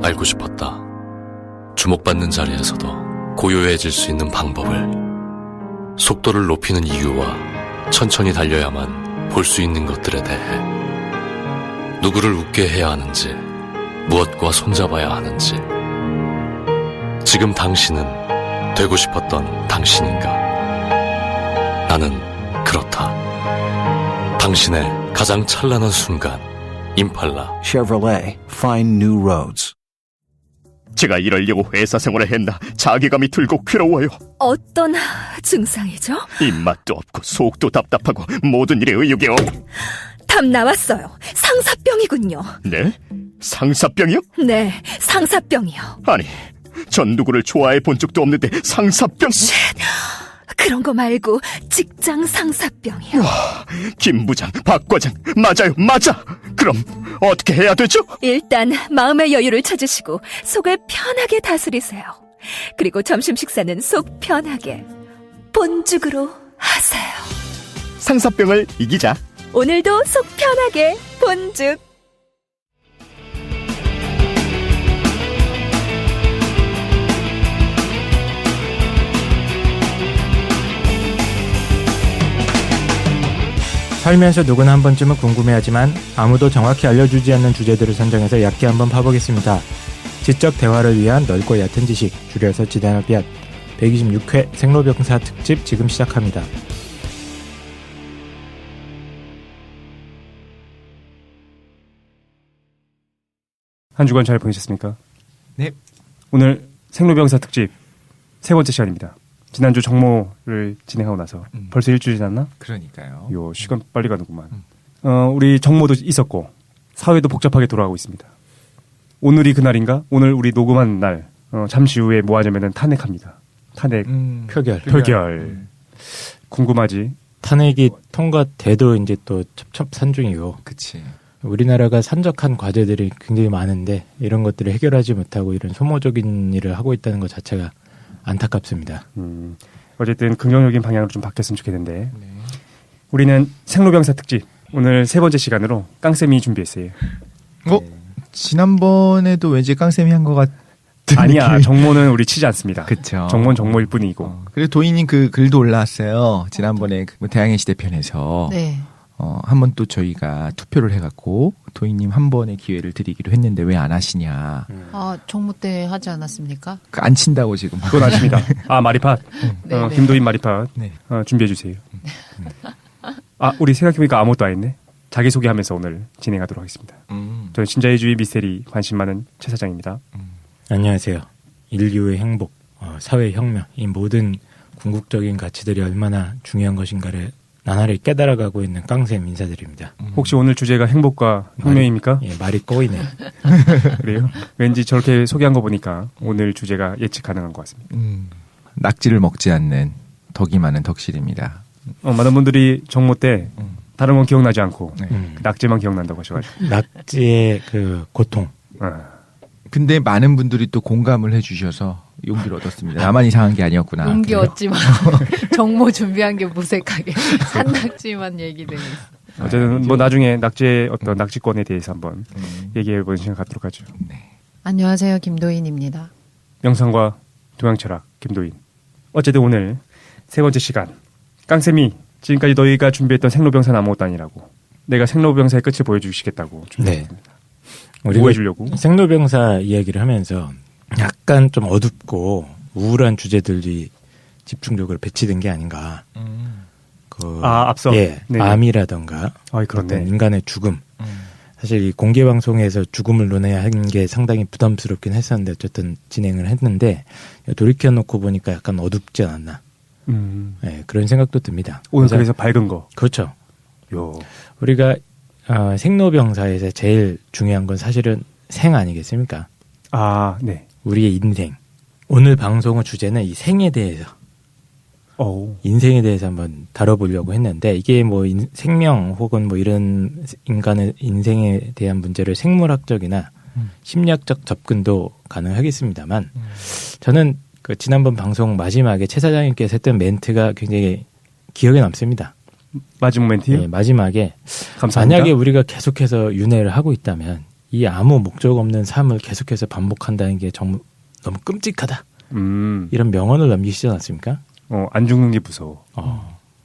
알고 싶었다. 주목받는 자리에서도 고요해질 수 있는 방법을, 속도를 높이는 이유와 천천히 달려야만 볼 수 있는 것들에 대해, 누구를 웃게 해야 하는지, 무엇과 손잡아야 하는지. 지금 당신은 되고 싶었던 당신인가? 나는 그렇다. 당신의 가장 찬란한 순간, 임팔라. Chevrolet, find new roads. 제가 이러려고 회사 생활을 했나 자괴감이 들고 괴로워요. 어떤 증상이죠? 입맛도 없고 속도 답답하고 모든 일에 의욕이 답 나왔어요. 상사병이군요. 네? 상사병이요? 네, 상사병이요. 아니, 전 누구를 좋아해 본 적도 없는데 상사병? 그런 거 말고 직장 상사병이요. 김 부장, 박 과장, 맞아요, 맞아. 그럼 어떻게 해야 되죠? 일단 마음의 여유를 찾으시고 속을 편하게 다스리세요. 그리고 점심 식사는 속 편하게 본죽으로 하세요. 상사병을 이기자. 오늘도 속 편하게 본죽. 살면서 누구나 한 번쯤은 궁금해하지만 아무도 정확히 알려주지 않는 주제들을 선정해서 얕게 한번 파보겠습니다. 지적 대화를 위한 넓고 얕은 지식, 줄여서 지대나비앗 126회 생로병사 특집 지금 시작합니다. 한 주간 잘 보내셨습니까? 네. 오늘 생로병사 특집 세 번째 시간입니다. 지난주 정모를 진행하고 나서 벌써 일주일이 지났나? 그러니까요. 요 시간 빨리 가는구만. 우리 정모도 있었고 사회도 복잡하게 돌아가고 있습니다. 오늘이 그날인가? 오늘 우리 녹음한 날 잠시 후에 뭐 하냐면은 탄핵합니다. 탄핵 표결. 궁금하지? 탄핵이 통과돼도 이제 또 첩첩산중이고. 그치. 우리나라가 산적한 과제들이 굉장히 많은데 이런 것들을 해결하지 못하고 이런 소모적인 일을 하고 있다는 것 자체가 안타깝습니다. 어쨌든 긍정적인 방향으로 좀 바뀌었으면 좋겠는데 네. 우리는 생로병사 특집 오늘 세 번째 시간으로 깡쌤이 준비했어요. 지난번에도 왠지 깡쌤이 한 것 같은 아니야. 느낌이... 정모는 우리 치지 않습니다. 그쵸. 정모는 정모일 뿐이고. 그리고 도희님 그 글도 올라왔어요. 지난번에 그 대항해 시대편에서 네. 한번 또 저희가 투표를 해갖고 도희님 한 번의 기회를 드리기로 했는데 왜 안 하시냐. 아, 정모 때 하지 않았습니까? 안 친다고 지금. 그건 아십니다. 아, 마리팟. 네, 김도인 마리팟. 네. 준비해 주세요. 우리 생각해보니까 아무것도 안 했네. 자기소개하면서 오늘 진행하도록 하겠습니다. 저는 신자유주의 미스테리 관심 많은 최 사장입니다. 안녕하세요. 인류의 행복, 사회혁명, 이 모든 궁극적인 가치들이 얼마나 중요한 것인가를 나날이 깨달아가고 있는 깡쌤 인사드립니다. 혹시 오늘 주제가 행복과 혁명입니까? 말이 꼬이네. 그래요? 왠지 저렇게 소개한 거 보니까 오늘 주제가 예측 가능한 것 같습니다. 낙지를 먹지 않는 덕이 많은 덕실입니다. 많은 분들이 정모 때 다른 건 기억나지 않고 낙지만 기억난다고 하셔가지고. 낙지의 그 고통. 근데 많은 분들이 또 공감을 해주셔서 용기를 얻었습니다. 나만 이상한 게 아니었구나. 용기 얻지만 정모 준비한 게 무색하게 산낙지만 얘기되고 있어. 어쨌든 뭐 나중에 낙지의 어떤 낙지권에 대해서 한번 얘기해보는 시간 갖도록 하죠. 네. 안녕하세요, 김도인입니다. 명상과 동양철학 김도인. 어쨌든 오늘 세 번째 시간 깡쌤이 지금까지 너희가 준비했던 생로병사는 아무것도 아니라고 내가 생로병사의 끝을 보여주시겠다고 준비했습니다. 네. 우리가 뭐 해주려고? 생로병사 이야기를 하면서 약간 좀 어둡고 우울한 주제들이 집중적으로 배치된 게 아닌가. 앞서 암이라던가 어떤 인간의 죽음. 사실 이 공개 방송에서 죽음을 논해야 하는 게 상당히 부담스럽긴 했었는데 어쨌든 진행을 했는데 돌이켜놓고 보니까 약간 어둡지 않았나. 네, 그런 생각도 듭니다. 오늘 그래서 밝은 거. 그렇죠. 우리가 생로병사에서 제일 중요한 건 사실은 생 아니겠습니까? 네. 우리의 인생. 오늘 방송의 주제는 이 생에 대해서, 인생에 대해서 한번 다뤄보려고 했는데 이게 뭐 생명 혹은 뭐 이런 인간의 인생에 대한 문제를 생물학적이나 심리학적 접근도 가능하겠습니다만 저는 그 지난번 방송 마지막에 최 사장님께서 했던 멘트가 굉장히 기억에 남습니다. 마지막 멘트요? 네, 마지막에 감사합니다. 만약에 우리가 계속해서 윤회를 하고 있다면 이 아무 목적 없는 삶을 계속해서 반복한다는 게 정말 너무 끔찍하다. 이런 명언을 남기시지 않았습니까? 안 죽는 게 무서워.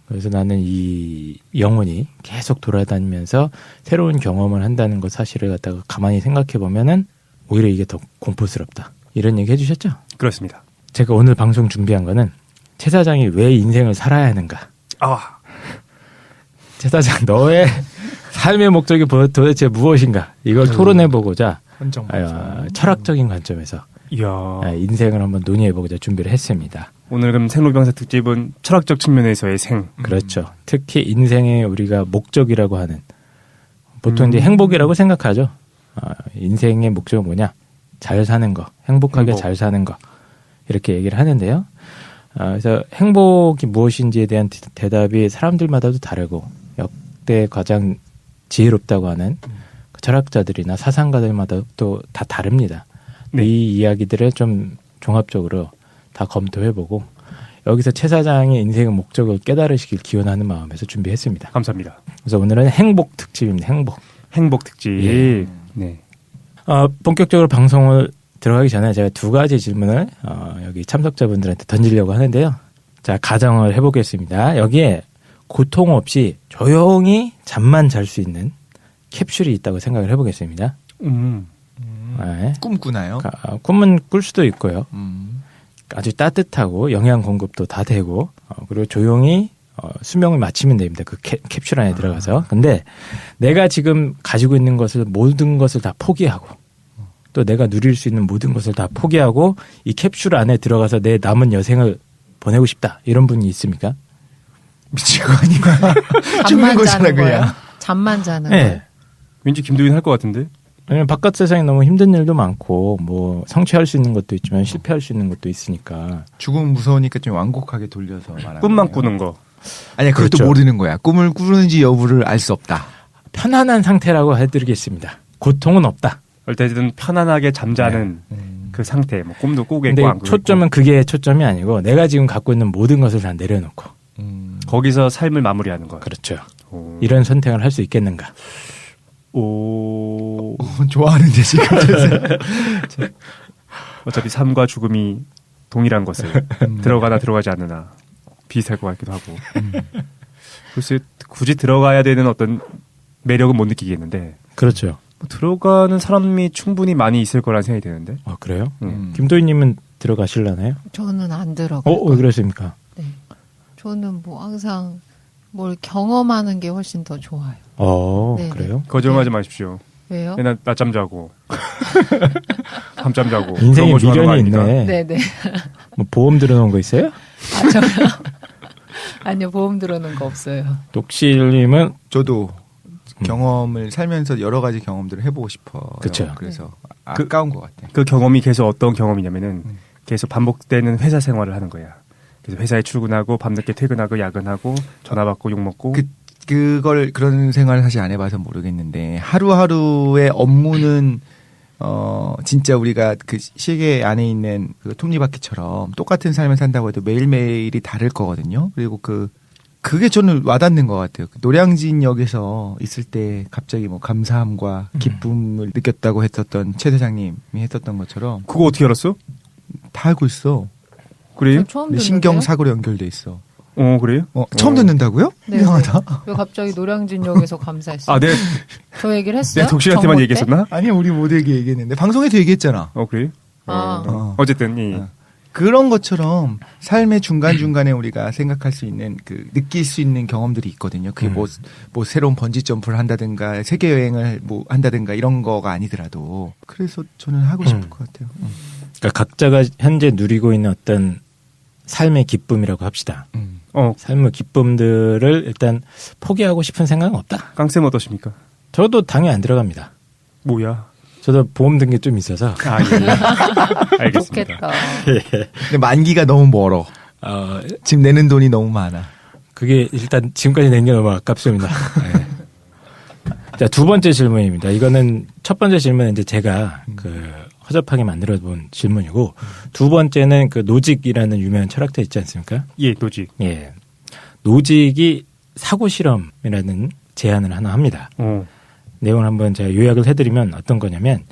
그래서 나는 이 영혼이 계속 돌아다니면서 새로운 경험을 한다는 것 사실을 갖다가 가만히 생각해 보면은 오히려 이게 더 공포스럽다. 이런 얘기 해주셨죠? 그렇습니다. 제가 오늘 방송 준비한 거는 최 사장이 왜 인생을 살아야 하는가? 최 사장, 너의 삶의 목적이 도대체 무엇인가? 이걸 토론해보고자 철학적인 관점에서 인생을 한번 논의해보고자 준비를 했습니다. 오늘 그럼 생로병사 특집은 철학적 측면에서의 생. 그렇죠. 특히 인생의 우리가 목적이라고 하는 보통 이제 행복이라고 생각하죠. 인생의 목적은 뭐냐? 잘 사는 거, 행복하게 잘 사는 거 이렇게 얘기를 하는데요. 그래서 행복이 무엇인지에 대한 대답이 사람들마다도 다르고 역대 가장 지혜롭다고 하는 철학자들이나 사상가들마다 또 다 다릅니다. 네. 이 이야기들을 좀 종합적으로 다 검토해보고 여기서 최 사장의 인생의 목적을 깨달으시길 기원하는 마음에서 준비했습니다. 감사합니다. 그래서 오늘은 행복 특집입니다. 행복 특집. 예. 네. 본격적으로 방송을 들어가기 전에 제가 두 가지 질문을 여기 참석자분들한테 던지려고 하는데요. 자, 가정을 해보겠습니다. 여기에 고통 없이 조용히 잠만 잘 수 있는 캡슐이 있다고 생각을 해보겠습니다. 네. 꿈꾸나요? 꿈은 꿀 수도 있고요. 아주 따뜻하고 영양 공급도 다 되고 그리고 조용히 수명을 마치면 됩니다. 그 캡슐 안에 들어가서. 근데 내가 지금 가지고 있는 것을 모든 것을 다 포기하고 또 내가 누릴 수 있는 모든 것을 다 포기하고 이 캡슐 안에 들어가서 내 남은 여생을 보내고 싶다. 이런 분이 있습니까? 미친 거 아닌가? 죽는 거잖아 그냥. 잠만 자는 네. 거예요. 왠지 김도인 할 것 같은데? 왜냐면 바깥 세상에 너무 힘든 일도 많고 뭐 성취할 수 있는 것도 있지만 실패할 수 있는 것도 있으니까. 죽음은 무서우니까 좀 완곡하게 돌려서 말하는 꿈만 거예요. 꾸는 거. 아니야, 그것도 그렇죠. 모르는 거야. 꿈을 꾸는지 여부를 알 수 없다. 편안한 상태라고 해드리겠습니다. 고통은 없다. 어쨌든 편안하게 잠자는 그 상태. 뭐 꿈도 꾸겠고 근데 안 꾸겠고. 초점은 그게 초점이 아니고 내가 지금 갖고 있는 모든 것을 다 내려놓고 거기서 삶을 마무리하는 거야. 그렇죠. 이런 선택을 할 수 있겠는가? 좋아하는데 지금. 어차피 삶과 죽음이 동일한 것을 들어가나 들어가지 않으나 비슷할 것 같기도 하고. 글쎄 굳이 들어가야 되는 어떤 매력은 못 느끼겠는데. 그렇죠. 뭐 들어가는 사람이 충분히 많이 있을 거란 생각이 드는데. 아, 그래요? 김도희님은 들어가실라나요? 저는 안 들어가요. 왜 그러십니까? 네. 저는 뭐 항상 뭘 경험하는 게 훨씬 더 좋아요. 네네. 그래요? 거짓말하지 마십시오. 왜요? 맨날 낮잠 자고 밤잠 자고 인생에 그런 거 좋아하는 거 미련이 아닙니까? 있네. 네네. 뭐 보험 들어놓은 거 있어요? 저요? 아니요, 보험 들어놓은 거 없어요. 독실님은 저도 경험을 살면서 여러 가지 경험들을 해보고 싶어요. 그쵸. 그래서 아까운 것 같아요. 그 경험이 계속 어떤 경험이냐면은 계속 반복되는 회사 생활을 하는 거야. 그래서 회사에 출근하고 밤늦게 퇴근하고 야근하고 전화 받고 욕 먹고. 그걸 그런 생활을 사실 안 해봐서 모르겠는데 하루하루의 업무는 진짜 우리가 그 시계 안에 있는 그 톱니바퀴처럼 똑같은 삶을 산다고 해도 매일매일이 다를 거거든요. 그리고 그게 저는 와닿는 것 같아요. 노량진역에서 있을 때 갑자기 뭐 감사함과 기쁨을 느꼈다고 했었던 최 대장님이 했었던 것처럼. 그거 어떻게 알았어? 다 알고 있어. 그래요? 처음 듣는데요? 신경사고로 연결돼 있어. 그래요? 처음 듣는다고요? 네. 이상하다. 왜 갑자기 노량진역에서 감사했어요? 네. 저 얘기를 했어요? 내 독실한테만 정보 때? 얘기했었나? 아니 우리 모두에게 얘기했는데 방송에서 얘기했잖아. 그래요? 아. 어쨌든 그런 것처럼 삶의 중간중간에 우리가 생각할 수 있는 느낄 수 있는 경험들이 있거든요. 그게 뭐 새로운 번지 점프를 한다든가 세계 여행을 뭐 한다든가 이런 거가 아니더라도. 그래서 저는 하고 싶을 것 같아요. 그러니까 각자가 현재 누리고 있는 어떤 삶의 기쁨이라고 합시다. 삶의 기쁨들을 일단 포기하고 싶은 생각은 없다. 깡쌤 어떠십니까? 저도 당연히 안 들어갑니다. 뭐야? 저도 보험 든 게 좀 있어서. 예. 알겠습니다. 좋겠다. 근데 만기가 너무 멀어. 지금 내는 돈이 너무 많아. 그게 일단 지금까지 낸 게 너무 아깝습니다. 네. 자, 두 번째 질문입니다. 이거는 첫 번째 질문은 이제 제가 허접하게 만들어 본 질문이고 두 번째는 노직이라는 유명한 철학자 있지 않습니까? 예, 노직. 예. 노직이 사고 실험이라는 제안을 하나 합니다. 내용을 한번 제가 요약을 해드리면 어떤 거냐면,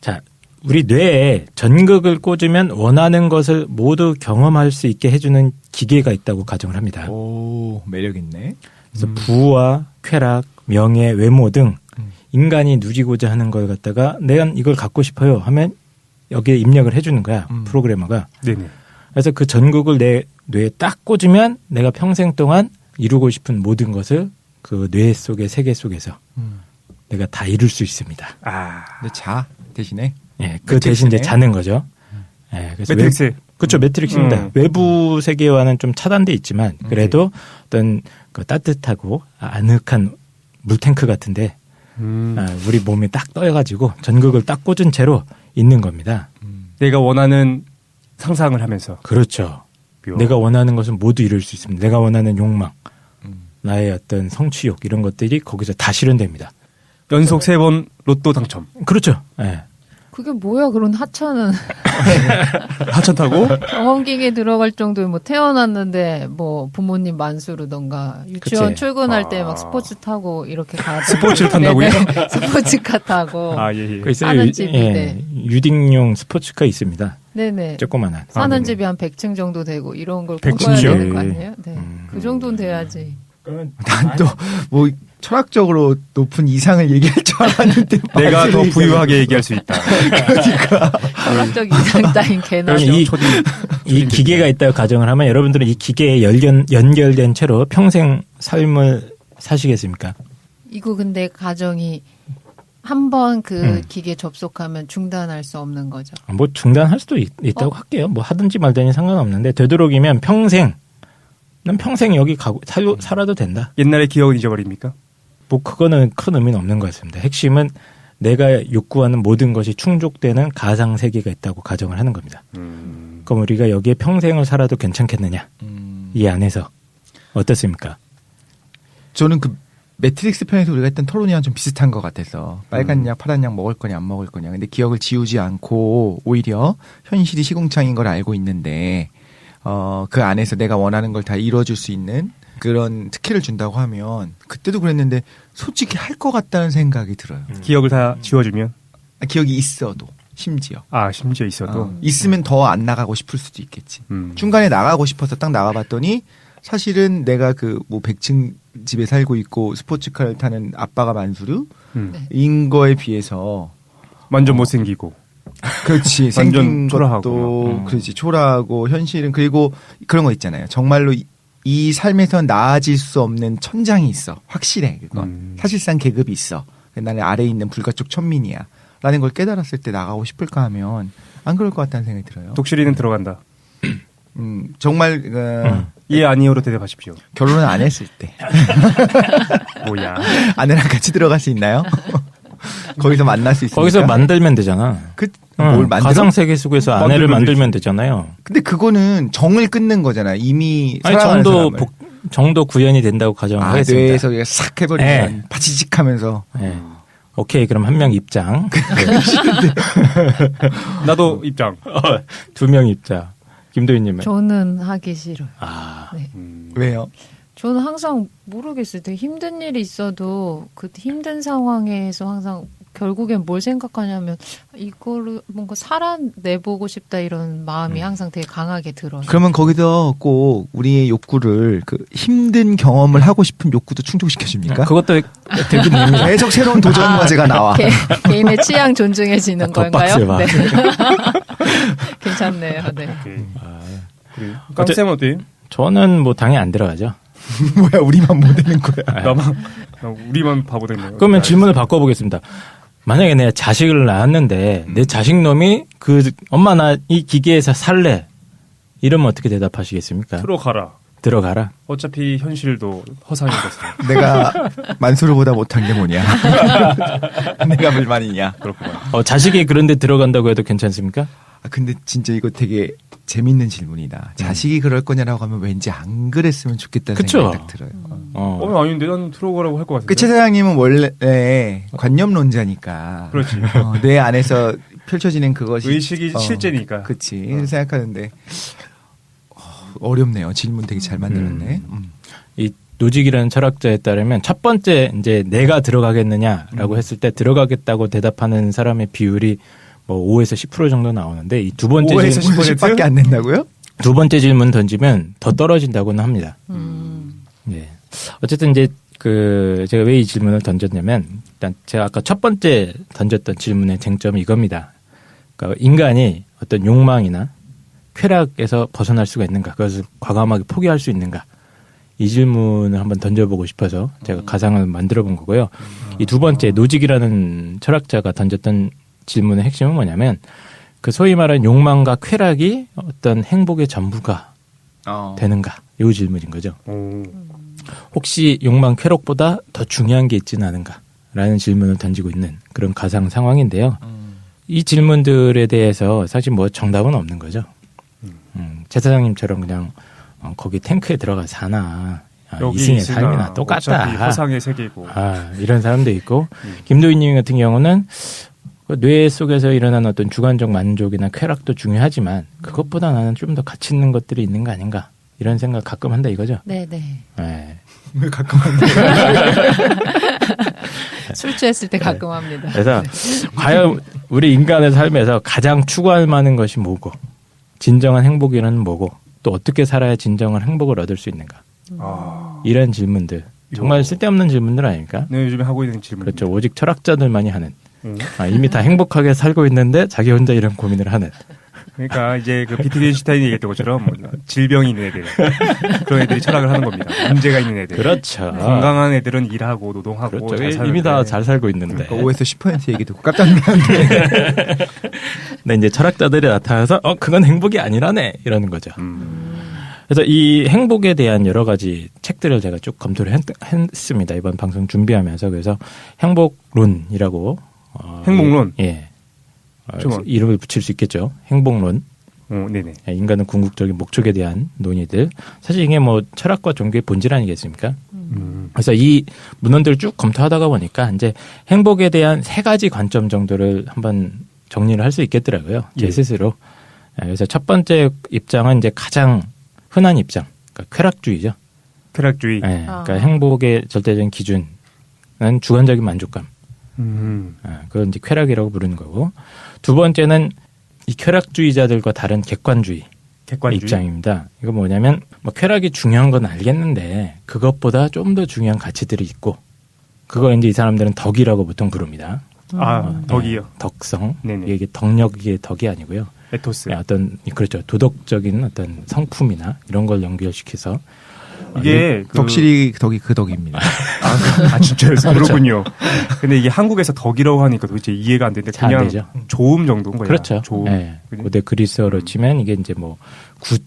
자, 우리 뇌에 전극을 꽂으면 원하는 것을 모두 경험할 수 있게 해주는 기계가 있다고 가정을 합니다. 오, 매력 있네. 그래서 부와 쾌락, 명예, 외모 등 인간이 누리고자 하는 걸 갖다가 내가 이걸 갖고 싶어요 하면 여기에 입력을 해주는 거야, 프로그래머가. 네네. 그래서 그 전극을 내 뇌에 딱 꽂으면 내가 평생 동안 이루고 싶은 모든 것을 그 뇌 속의 세계 속에서 내가 다 이룰 수 있습니다. 아, 근데 자 대신에 예, 그 대신 이제 자는 거죠. 예, 그래서 매트릭스. 그렇죠, 매트릭스입니다. 외부 세계와는 좀 차단돼 있지만 그래도 어떤 그 따뜻하고 아늑한 물탱크 같은데 우리 몸에 딱 떠여가지고 전극을 딱 꽂은 채로 있는 겁니다. 내가 원하는 상상을 하면서. 그렇죠. 묘. 내가 원하는 것은 모두 이룰 수 있습니다. 내가 원하는 욕망, 나의 어떤 성취욕 이런 것들이 거기서 다 실현됩니다. 연속 3번 로또 당첨. 그렇죠. 예. 그게 뭐야? 그런 하찮은 하천 타고? 경험기에 들어갈 정도에 뭐 태어났는데 뭐 부모님 만수르던가 유치원 그치. 출근할 때 막 스포츠 타고 이렇게 가던 스포츠를 탄다고요? 네네. 스포츠카 타고 아, 예, 예. 그 있어요. 사는 집인데. 유딩용 스포츠카 있습니다. 네네. 조그만한. 사는 네네. 집이 한 100층 정도 되고 이런 걸 100층 꿈꿔야 이요? 되는 거 아니에요? 네. 그 정도는 돼야지. 난 또 뭐 철학적으로 높은 이상을 얘기할 줄 알았는데 내가 더 부유하게 얘기할 수 있다. 철학적 이상 따윈 개나. 그럼 이 기계가 있다고 가정을 하면 여러분들은 이 기계에 연결된 채로 평생 삶을 사시겠습니까? 이거 근데 가정이 한 번 그 기계 접속하면 중단할 수 없는 거죠. 뭐 중단할 수도 있다고 할게요. 뭐 하든지 말든지 상관없는데 되도록이면 난 평생 여기 살아도 된다. 옛날의 기억은 잊어버립니까? 뭐 그거는 큰 의미는 없는 것 같습니다. 핵심은 내가 욕구하는 모든 것이 충족되는 가상 세계가 있다고 가정을 하는 겁니다. 그럼 우리가 여기에 평생을 살아도 괜찮겠느냐? 이 안에서 어떻습니까? 저는 그 매트릭스 편에서 우리가 했던 토론이랑 좀 비슷한 것 같아서 빨간 약, 파란 약 먹을 거냐 안 먹을 거냐. 근데 기억을 지우지 않고 오히려 현실이 시궁창인 걸 알고 있는데 그 안에서 내가 원하는 걸 다 이루어줄 수 있는 그런 특혜를 준다고 하면 그때도 그랬는데 솔직히 할 것 같다는 생각이 들어요. 기억을 다 지워주면? 기억이 있어도 심지어. 아, 심지어 있어도? 있으면 더 안 나가고 싶을 수도 있겠지. 중간에 나가고 싶어서 딱 나가봤더니 사실은 내가 그 뭐 100층 집에 살고 있고 스포츠카를 타는 아빠가 만수르인 거에 비해서 완전 못생기고. 그렇지. 완전 생긴 초라하고. 것도 그렇지. 초라하고 현실은 그리고 그런 거 있잖아요. 정말로 이 삶에서 나아질 수 없는 천장이 있어. 확실해. 그건. 사실상 계급이 있어. 나는 아래에 있는 불가촉 천민이야. 라는 걸 깨달았을 때 나가고 싶을까 하면 안 그럴 것 같다는 생각이 들어요. 독실이는 들어간다. 정말 예, 아니요로 대답하십시오. 결혼은 안 했을 때 뭐야. 아내랑 같이 들어갈 수 있나요? 거기서 만날 수 있습니까? 거기서 만들면 되잖아. 뭘 만들어? 가상 세계 속에서 아내를 만들면 되잖아요. 근데 그거는 정을 끊는 거잖아. 이미 사랑하는 사람을. 정도 구현이 된다고 가정을 하겠습니다. 뇌에서 그냥 싹 해버리면 바치직하면서. 네. 오케이, 그럼 한 명 입장. 나도 입장. 2명 입장. 김도희님은? 저는 하기 싫어요. 네. 왜요? 저는 항상 모르겠어요. 되게 힘든 일이 있어도 그 힘든 상황에서 항상 결국엔 뭘 생각하냐면 이거를 뭔가 살아내보고 싶다 이런 마음이 항상 되게 강하게 들어요. 그러면 거기서 꼭 우리의 욕구를 그 힘든 경험을 하고 싶은 욕구도 충족시켜줍니까? 그것도 되긴 됩니다. 계속 새로운 도전 과제가 나와. 개인의 취향 존중해지는 더 건가요? 빡세봐. 네. 괜찮네요. 네. 깡쌤 어때요? 저는 뭐 당연히 안 들어가죠. 뭐야, 우리만 못 되는 거야. 우리만 바보 됐네요. 그러면 질문을 바꿔보겠습니다. 만약에 내가 자식을 낳았는데 내 자식놈이 엄마 나 이 기계에서 살래 이러면 어떻게 대답하시겠습니까? 들어가라. 어차피 현실도 허상이겠어. 내가 만수르보다 못한 게 뭐냐? 내가 불만이냐? 그렇구나. 자식이 그런데 들어간다고 해도 괜찮습니까? 근데 진짜 이거 되게 재밌는 질문이다. 자식이 그럴 거냐라고 하면 왠지 안 그랬으면 좋겠다는 그쵸? 생각이 딱 들어요. 아닌데 난 들어가라고 할 것 같은데. 최 사장님은 원래 관념론자니까. 그렇지. 뇌 안에서 펼쳐지는 그것이 의식이 실제니까. 그렇지. 생각하는데 어렵네요. 질문 되게 잘 만들었네. 이 노직이라는 철학자에 따르면 첫 번째 이제 내가 들어가겠느냐라고 했을 때 들어가겠다고 대답하는 사람의 비율이 뭐 5에서 10% 정도 나오는데 이 두 번째 5에서 10%밖에 안 된다고요? 두 번째 질문 던지면 더 떨어진다고는 합니다. 예. 어쨌든 이제 제가 왜 이 질문을 던졌냐면 일단 제가 아까 첫 번째 던졌던 질문의 쟁점이 이겁니다. 그러니까 인간이 어떤 욕망이나 쾌락에서 벗어날 수가 있는가? 그것을 과감하게 포기할 수 있는가? 이 질문을 한번 던져보고 싶어서 제가 가상을 만들어 본 거고요. 이 두 번째 노직이라는 철학자가 던졌던 질문의 핵심은 뭐냐면 그 소위 말하는 욕망과 쾌락이 어떤 행복의 전부가 되는가? 이 질문인 거죠. 혹시 욕망 쾌락보다 더 중요한 게 있지는 않은가? 라는 질문을 던지고 있는 그런 가상 상황인데요. 이 질문들에 대해서 사실 뭐 정답은 없는 거죠. 제 사장님처럼 그냥 거기 탱크에 들어가 사나 이승의 삶이나 똑같다. 허상의 세계고. 이런 사람도 있고 김도희님 같은 경우는 뇌 속에서 일어나는 어떤 주관적 만족이나 쾌락도 중요하지만 그것보다 나는 좀 더 가치 있는 것들이 있는 거 아닌가 이런 생각 가끔 한다 이거죠. 네네. 네. 왜 가끔 한다. 술 취했을 때 가끔 합니다. 그래서 과연 우리 인간의 삶에서 가장 추구할 만한 것이 뭐고 진정한 행복이란 뭐고 또 어떻게 살아야 진정한 행복을 얻을 수 있는가 이런 질문들 정말 쓸데없는 질문들 아닙니까? 네, 요즘에 하고 있는 질문. 그렇죠. 오직 철학자들만이 하는 이미 다 행복하게 살고 있는데 자기 혼자 이런 고민을 하는. 그러니까 이제 그 비트겐슈타인이 얘기했던 것처럼 질병이 있는 애들 그런 애들이 철학을 하는 겁니다. 문제가 있는 애들. 그렇죠. 건강한 애들은 일하고 노동하고 그렇죠. 잘 사는데. 이미 다 잘 살고 있는데. 그러니까 5에서 10% 얘기 듣고 깜짝 놀랐는데. 근데 이제 철학자들이 나타나서 그건 행복이 아니라네 이러는 거죠. 그래서 이 행복에 대한 여러 가지 책들을 제가 쭉 검토를 했습니다. 이번 방송 준비하면서. 그래서 행복론이라고 행복론? 예. 이름을 붙일 수 있겠죠. 행복론. 네네. 인간은 궁극적인 목적에 대한 논의들. 사실 이게 뭐 철학과 종교의 본질 아니겠습니까? 그래서 이 문헌들을 쭉 검토하다가 보니까 이제 행복에 대한 세 가지 관점 정도를 한번 정리를 할 수 있겠더라고요. 제 스스로. 그래서 첫 번째 입장은 이제 가장 흔한 입장. 그러니까 쾌락주의죠. 쾌락주의. 네, 그러니까 행복의 절대적인 기준은 주관적인 만족감. 그건 이제 쾌락이라고 부르는 거고. 두 번째는 이 쾌락주의자들과 다른 객관주의 입장입니다. 이거 뭐냐면 뭐 쾌락이 중요한 건 알겠는데 그것보다 좀 더 중요한 가치들이 있고 그걸 이제 이 사람들은 덕이라고 보통 부릅니다. 덕이요. 네, 덕성. 네네. 이게 덕력의 덕이 아니고요. 에토스. 네, 어떤 그렇죠. 도덕적인 어떤 성품이나 이런 걸 연결시켜서 이게 덕실이 덕이 그 덕입니다. 진짜요? 그렇군요. 근데 이게 한국에서 덕이라고 하니까 도대체 이해가 안 되는데 그냥 조음 정도인 거예요. 그렇죠. 조음. 네. 고대 그리스어로 치면 이게 이제 뭐 굿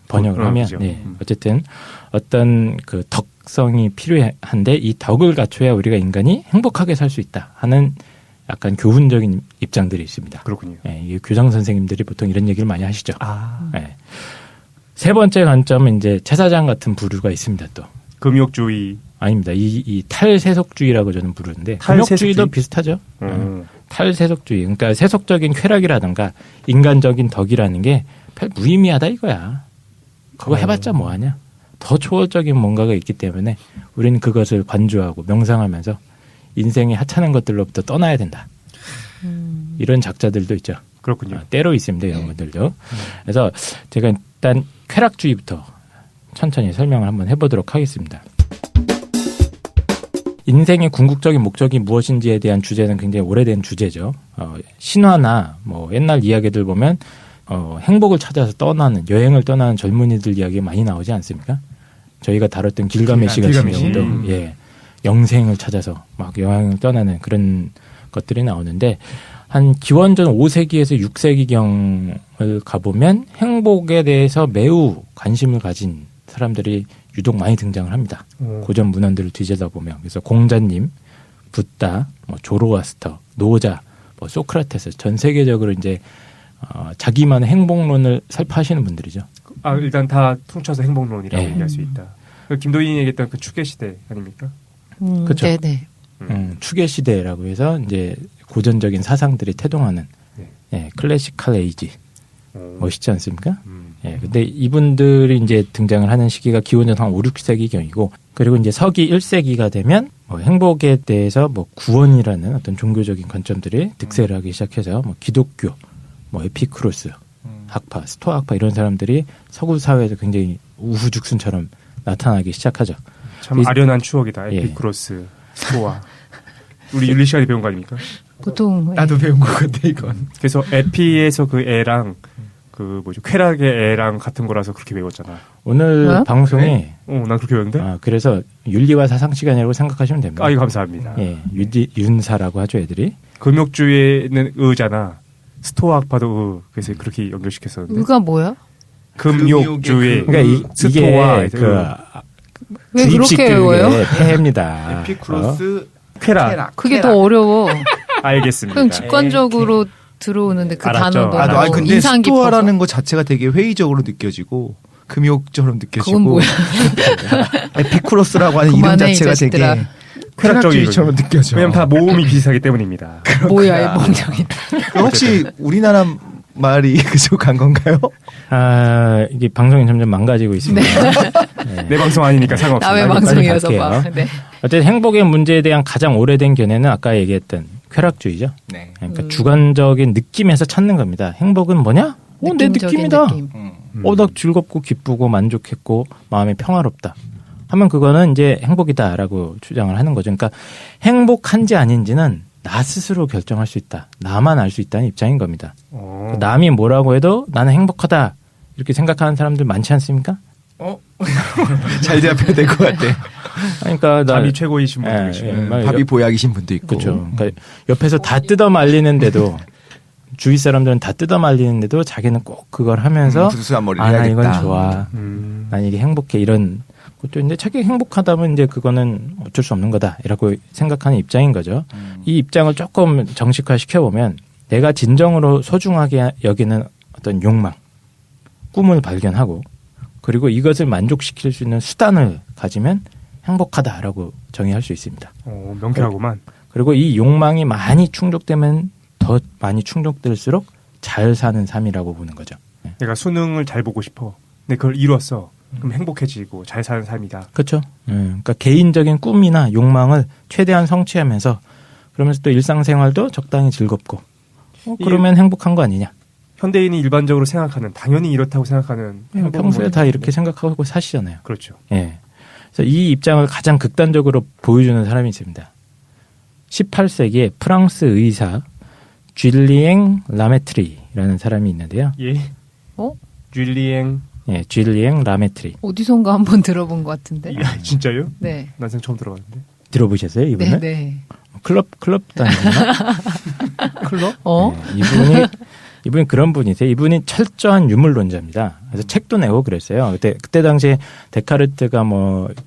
번역을 하면 그렇죠. 네. 어쨌든 어떤 그 덕성이 필요한데 이 덕을 갖춰야 우리가 인간이 행복하게 살 수 있다 하는 약간 교훈적인 입장들이 있습니다. 그렇군요. 네. 이게 교장 선생님들이 보통 이런 얘기를 많이 하시죠. 네. 세 번째 관점은 이제 채사장 같은 부류가 있습니다. 또 금욕주의 아닙니다. 이 탈세속주의라고 저는 부르는데 탈세속주의? 금욕주의도 비슷하죠. 탈세속주의. 그러니까 세속적인 쾌락이라든가 인간적인 덕이라는 게 별 무의미하다 이거야. 그거 해봤자 뭐하냐. 더 초월적인 뭔가가 있기 때문에 우리는 그것을 관조하고 명상하면서 인생의 하찮은 것들로부터 떠나야 된다. 이런 작자들도 있죠. 그렇군요. 때로 있습니다. 이런 분들도. 그래서 제가 일단 쾌락주의부터 천천히 설명을 한번 해보도록 하겠습니다. 인생의 궁극적인 목적이 무엇인지에 대한 주제는 굉장히 오래된 주제죠. 신화나 뭐 옛날 이야기들 보면 행복을 찾아서 떠나는 여행을 떠나는 젊은이들 이야기 많이 나오지 않습니까? 저희가 다뤘던 길가메시 같은 경우도 영생을 찾아서 막 여행을 떠나는 그런 것들이 나오는데 한 기원전 5세기에서 6세기경을 가보면 행복에 대해서 매우 관심을 가진 사람들이 유독 많이 등장을 합니다. 고전 문헌들을 뒤져다 보면. 그래서 공자님, 붓다, 뭐 조로아스터, 노자, 뭐 소크라테스 전 세계적으로 이제 자기만의 행복론을 설파하시는 분들이죠. 일단 다 퉁쳐서 행복론이라고 네. 얘기할 수 있다. 김도인이 얘기했던 그 추계 시대 아닙니까? 그렇죠. 네네. 추계 시대라고 해서 이제 고전적인 사상들이 태동하는 클래시컬 에이지 멋있지 않습니까? 예, 근데 이분들이 이제 등장을 하는 시기가 기원전 한 5, 6세기경이고, 그리고 이제 서기 1세기가 되면 뭐 행복에 대해서 뭐 구원이라는 어떤 종교적인 관점들이 득세를 하기 시작해서 뭐 기독교, 뭐 에피쿠로스, 학파, 스토아 학파 이런 사람들이 서구 사회에서 굉장히 우후죽순처럼 나타나기 시작하죠. 참 아련한 추억이다. 에피쿠로스, 스토아. 우리 윤리 시간에 배운 거 아닙니까? 보통 나도 배운 거 같아 이건. 그래서 에피에서 그 애랑 그 뭐죠 쾌락의 애랑 같은 거라서 그렇게 외웠잖아. 오늘 방송이 난 그렇게 외웠는데. 그래서 윤리와 사상 시간이라고 생각하시면 됩니다. 아이 감사합니다. 예, 윤사라고 하죠 애들이. 금욕주에는 의잖아. 스토아 학파도 그래서 그렇게 연결시켰었는데. 의가 뭐야? 금욕주의 그러니까 스토아 왜 그렇게 외워요? 폐해입니다. 에피쿠로스 쾌락. 그게 더 어려워. 알겠습니다. 그냥 직관적으로 들어오는데 그 알았죠. 단어도 아니 근데 인상 깊어서. 스토아라는 것 자체가 되게 회의적으로 느껴지고 금욕처럼 느껴지고. 그건 뭐야? 에피쿠로스라고 하는 이름 그만해, 이 자체가 자식들아. 되게 쾌락적이처럼 느껴져. 왜냐면 다 모음이 비슷하기 때문입니다. 뭐야 이 멍청이다. 혹시 우리나라 말이 그쪽한 건가요? 이게 방송이 점점 망가지고 있습니다. 네. 내 방송 아니니까 상관없습니다. 남의 빨리 방송이어서 갈게요. 막. 네. 어쨌든 행복의 문제에 대한 가장 오래된 견해는 아까 얘기했던 쾌락주의죠. 네. 그러니까 주관적인 느낌에서 찾는 겁니다. 행복은 뭐냐? 내 느낌적인 느낌이다. 느낌. 나 즐겁고 기쁘고 만족했고 마음이 평화롭다. 하면 그거는 이제 행복이다라고 주장을 하는 거죠. 그러니까 행복한지 아닌지는 나 스스로 결정할 수 있다. 나만 알 수 있다는 입장인 겁니다. 남이 뭐라고 해도 나는 행복하다. 이렇게 생각하는 사람들 많지 않습니까? 잘 대답해야 될 것 같아. 그러니까 답이 최고이신 분도 계시고 밥이 보약이신 분도 있고. 그렇죠. 그러니까 옆에서 다 뜯어 말리는데도 주위 사람들은 다 뜯어 말리는데도 자기는 꼭 그걸 하면서 부스스한 머리를 나 해야겠다. 이건 좋아. 난 이게 행복해. 이런 것도 있는데 자기 행복하다면 이제 그거는 어쩔 수 없는 거다라고 생각하는 입장인 거죠. 이 입장을 조금 정식화 시켜보면 내가 진정으로 소중하게 여기는 어떤 욕망, 꿈을 발견하고 그리고 이것을 만족시킬 수 있는 수단을 가지면 행복하다라고 정의할 수 있습니다. 명쾌하구만. 그리고 이 욕망이 많이 충족되면 더 많이 충족될수록 잘 사는 삶이라고 보는 거죠. 내가 수능을 잘 보고 싶어. 근데 그걸 이뤘어. 그럼 행복해지고 잘 사는 삶이다. 그렇죠. 그러니까 개인적인 꿈이나 욕망을 최대한 성취하면서 그러면서 또 일상생활도 적당히 즐겁고 그러면 행복한 거 아니냐. 현대인이 일반적으로 생각하는 당연히 이렇다고 생각하는 평소에 다 이렇게 생각하고 사시잖아요. 그렇죠. 예. 그래서 이 입장을 가장 극단적으로 보여주는 사람이 있습니다. 18세기에 프랑스 의사 줄리엥 라메트리라는 사람이 있는데요. 예. 줄리엥. 예, 줄리엥 라메트리. 어디선가 한번 들어본 것 같은데. 진짜요? 네. 난생 처음 들어봤는데. 들어보셨어요, 이분을? 네. 클럽 다니셨나? 클럽? 네, 이분이 그런 분이세요. 이분이 철저한 유물론자입니다. 그래서 책도 내고 그랬어요. 그때 당시에 데카르트가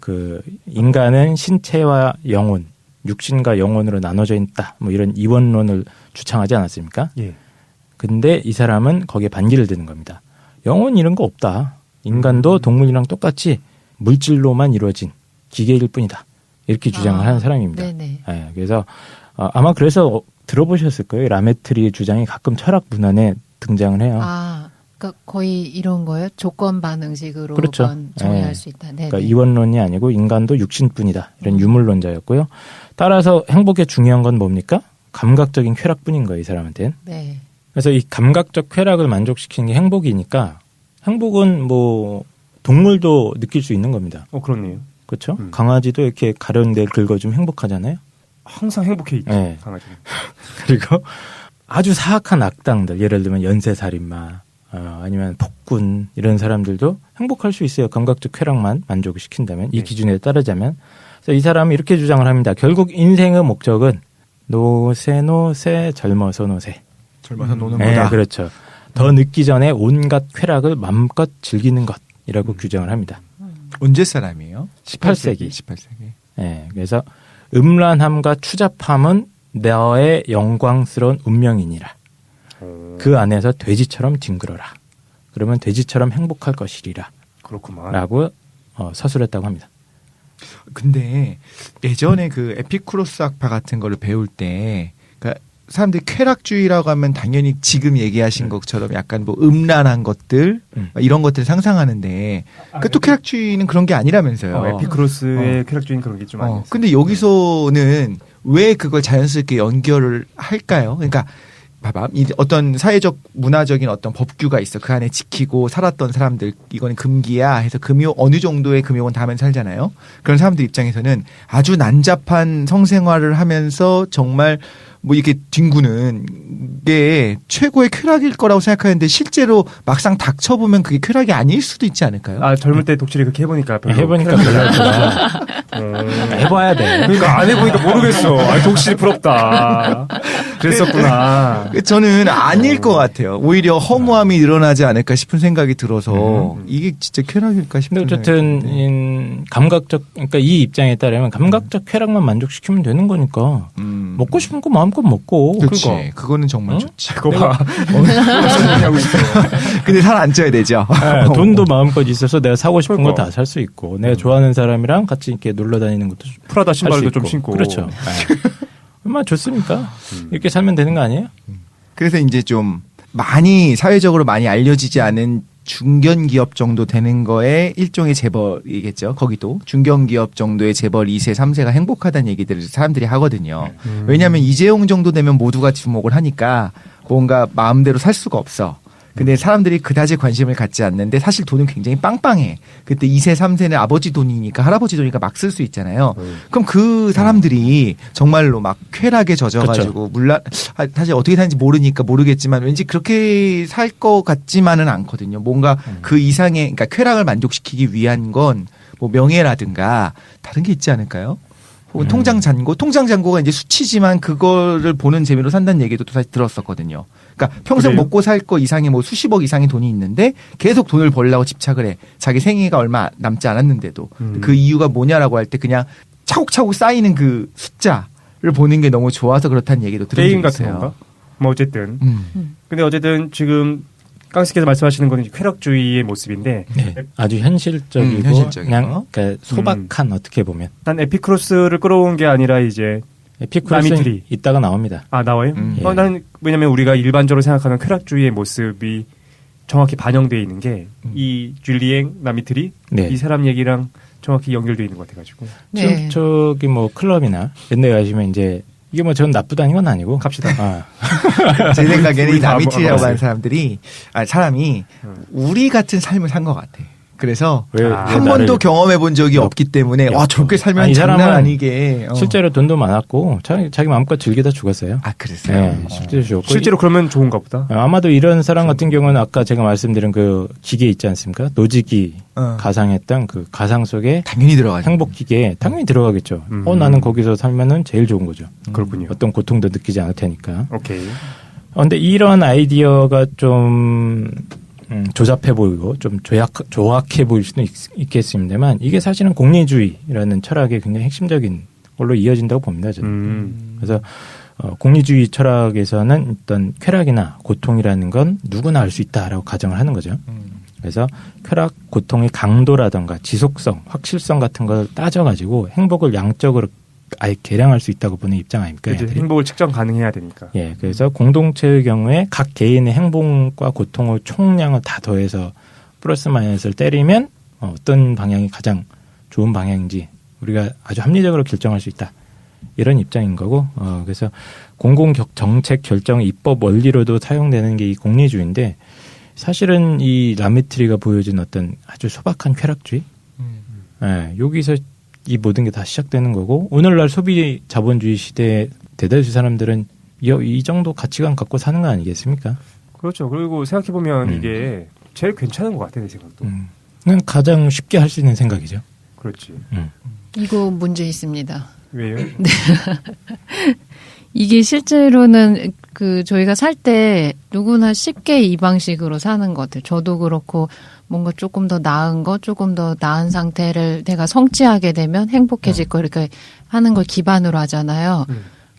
그 인간은 신체와 영혼, 육신과 영혼으로 나눠져 있다. 이런 이원론을 주창하지 않았습니까? 예. 근데 이 사람은 거기에 반기를 드는 겁니다. 영혼 이런 거 없다. 인간도 동물이랑 똑같이 물질로만 이루어진 기계일 뿐이다. 이렇게 주장을 하는 사람입니다. 네네. 네, 그래서 아마 그래서 들어보셨을 거예요. 라메트리의 주장이 가끔 철학 문안에 등장을 해요. 그러니까 거의 이런 거예요? 조건 반응식으로 그렇죠. 정의할 수 있다. 네네. 그러니까 이원론이 아니고 인간도 육신뿐이다. 이런 유물론자였고요. 따라서 행복의 중요한 건 뭡니까? 감각적인 쾌락뿐인 거예요. 이 사람한테는. 네. 그래서 이 감각적 쾌락을 만족시키는 게 행복이니까 행복은 동물도 느낄 수 있는 겁니다. 그렇네요. 그렇죠? 강아지도 이렇게 가려운 데를 긁어주면 행복하잖아요. 항상 행복해 있죠. 네. 강아지는. 그리고 아주 사악한 악당들, 예를 들면 연쇄살인마, 아니면 폭군 이런 사람들도 행복할 수 있어요. 감각적 쾌락만 만족을 시킨다면, 이 기준에 따르자면. 그래서 이 사람이 이렇게 주장을 합니다. 결국 인생의 목적은 노세 젊어서 노세. 젊어서 노는 네, 거다. 그렇죠. 더 늦기 전에 온갖 쾌락을 마음껏 즐기는 것이라고 규정을 합니다. 언제 사람이에요? 18세기. 18세기. 네, 그래서 음란함과 추잡함은 너의 영광스러운 운명이니라. 그 안에서 돼지처럼 뒹굴어라. 그러면 돼지처럼 행복할 것이리라. 그렇구만. 라고 서술했다고 합니다. 근데 예전에 그 에피쿠로스 학파 같은 거를 배울 때, 그러니까 사람들이 쾌락주의라고 하면 당연히 지금 얘기하신 것처럼 약간 뭐 음란한 것들 이런 것들을 상상하는데 그 또 쾌락주의는 그런 게 아니라면서요. 에피크로스의 쾌락주의는 그런 게 좀 아니었어요. 근데 여기서는 왜 그걸 자연스럽게 연결을 할까요? 그러니까 봐봐. 어떤 사회적 문화적인 어떤 법규가 있어. 그 안에 지키고 살았던 사람들 이거는 금기야 해서 금욕 어느 정도의 금욕은 다 하면서 살잖아요. 그런 사람들 입장에서는 아주 난잡한 성생활을 하면서 정말 뭐 이렇게 뒹구는 게 최고의 쾌락일 거라고 생각하는데 실제로 막상 닥쳐보면 그게 쾌락이 아닐 수도 있지 않을까요? 아 젊을 때 독실이 그렇게 해보니까 해보니까 별로였구나. 해봐야 돼. 그러니까 안 해보니까 모르겠어. 아 독실이 부럽다. 그랬었구나. 저는 아닐 것 같아요. 오히려 허무함이 늘어나지 않을까 싶은 생각이 들어서 이게 진짜 쾌락일까 싶은. 근데 어쨌든 감각적 그러니까 이 입장에 따르면 감각적 쾌락만 만족시키면 되는 거니까 먹고 싶은 거 마음껏 먹고. 그렇지. 그거는 정말 좋지. 그거 봐. 근데 살 안 쪄야 되죠. 네, 돈도 마음껏 있어서 내가 사고 싶은 거 다 살 수 있고 내가 좋아하는 사람이랑 같이 이렇게 놀러 다니는 것도 프라다 신발도 좀 신고. 그렇죠. 네. 얼마나 좋습니까? 이렇게 살면 되는 거 아니에요? 그래서 이제 좀 많이 사회적으로 많이 알려지지 않은 중견 기업 정도 되는 거에 일종의 재벌이겠죠. 거기도 중견 기업 정도의 재벌 2세, 3세가 행복하다는 얘기들을 사람들이 하거든요. 왜냐하면 이재용 정도 되면 모두가 주목을 하니까 뭔가 마음대로 살 수가 없어. 근데 사람들이 그다지 관심을 갖지 않는데 사실 돈은 굉장히 빵빵해. 그때 2세, 3세는 아버지 돈이니까 할아버지 돈이니까 막 쓸 수 있잖아요. 그럼 그 사람들이 정말로 막 쾌락에 젖어가지고 물론 사실 어떻게 사는지 모르니까 모르겠지만 왠지 그렇게 살 것 같지만은 않거든요. 뭔가 그 이상의 그러니까 쾌락을 만족시키기 위한 건 뭐 명예라든가 다른 게 있지 않을까요? 혹은 통장 잔고가 이제 수치지만 그거를 보는 재미로 산다는 얘기도 또 사실 들었었거든요. 그러니까 평생 그래요? 먹고 살 거 이상의 뭐 수십억 이상의 돈이 있는데 계속 돈을 벌려고 집착을 해. 자기 생애가 얼마 남지 않았는데도 그 이유가 뭐냐라고 할 때 그냥 차곡차곡 쌓이는 그 숫자를 보는 게 너무 좋아서 그렇다는 얘기도 들은 적이 게임 있어요. 같은 건가? 뭐 어쨌든. 근데 어쨌든 지금 깡씨께서 말씀하시는 거는 쾌락주의의 모습인데 네. 아주 현실적이고 현실적이고. 그냥 그러니까 소박한 어떻게 보면 난 에피크로스를 끌어온 게 아니라 이제 에피쿠로스는 라미트리. 이따가 나옵니다. 아 나와요? 예. 난 왜냐면 우리가 일반적으로 생각하는 쾌락주의의 모습이 정확히 반영되어 있는 게 이 줄리엥 라미트리 네. 이 사람 얘기랑 정확히 연결되어 있는 것 같아가지고 네. 지금 저기 뭐 클럽이나 이런 데 가시면 이제 이게 뭐 전 나쁘다는 건 아니고 갑시다. 제 생각에는 이 우리 다 나미트리라고 알았어요. 하는 사람이 우리 같은 삶을 산 것 같아. 그래서 왜 한 나를 번도 경험해 본 적이 없기 때문에 와 저렇게 살면 아니, 이 장난 사람은 아니게 실제로 돈도 많았고 자기 마음껏 즐기다 죽었어요. 아 그랬어요. 네, 실제로 죽었고 실제로 그러면 좋은가 보다. 아마도 이런 사람 같은 경우는 아까 제가 말씀드린 그 기계 있지 않습니까? 노지기 가상했던 그 가상 속에 당연히 들어가죠. 행복 기계에 당연히 들어가겠죠. 나는 거기서 살면은 제일 좋은 거죠. 그렇군요. 어떤 고통도 느끼지 않을 테니까. 오케이. 근데 이런 아이디어가 좀 조잡해 보이고 좀 조악해 보일 수도 있겠습니다만 이게 사실은 공리주의라는 철학의 굉장히 핵심적인 걸로 이어진다고 봅니다. 저는. 그래서 공리주의 철학에서는 어떤 쾌락이나 고통이라는 건 누구나 알 수 있다라고 가정을 하는 거죠. 그래서 쾌락, 고통의 강도라든가 지속성, 확실성 같은 걸 따져가지고 행복을 양적으로 아예 계량할 수 있다고 보는 입장 아닙니까? 이제 행복을 측정 가능해야 되니까. 예, 그래서 공동체의 경우에 각 개인의 행복과 고통의 총량을 다 더해서 플러스 마이너스를 때리면 어떤 방향이 가장 좋은 방향인지 우리가 아주 합리적으로 결정할 수 있다. 이런 입장인 거고, 그래서 공공정책 결정 입법 원리로도 사용되는 게 이 공리주의인데 사실은 이 라미트리가 보여준 어떤 아주 소박한 쾌락주의, 예, 여기서 이 모든 게 다 시작되는 거고 오늘날 소비 자본주의 시대에 대다수 사람들은 이 정도 가치관 갖고 사는 거 아니겠습니까? 그렇죠. 그리고 생각해보면 이게 제일 괜찮은 것 같아, 내 생각도. 그냥 가장 쉽게 할 수 있는 생각이죠. 그렇지. 이거 문제 있습니다. 왜요? 이게 실제로는 저희가 살 때 누구나 쉽게 이 방식으로 사는 것 같아요. 저도 그렇고 뭔가 조금 더 나은 거, 조금 더 나은 상태를 내가 성취하게 되면 행복해질 거 이렇게 하는 걸 기반으로 하잖아요.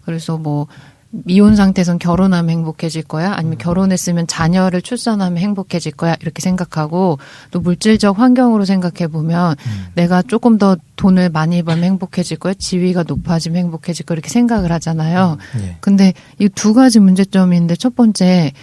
그래서 뭐 미혼 상태에선 결혼하면 행복해질 거야? 아니면 결혼했으면 자녀를 출산하면 행복해질 거야? 이렇게 생각하고 또 물질적 환경으로 생각해 보면 내가 조금 더 돈을 많이 벌면 행복해질 거야? 지위가 높아지면 행복해질 거야? 이렇게 생각을 하잖아요. 근데 이 두 가지 문제점인데 첫 번째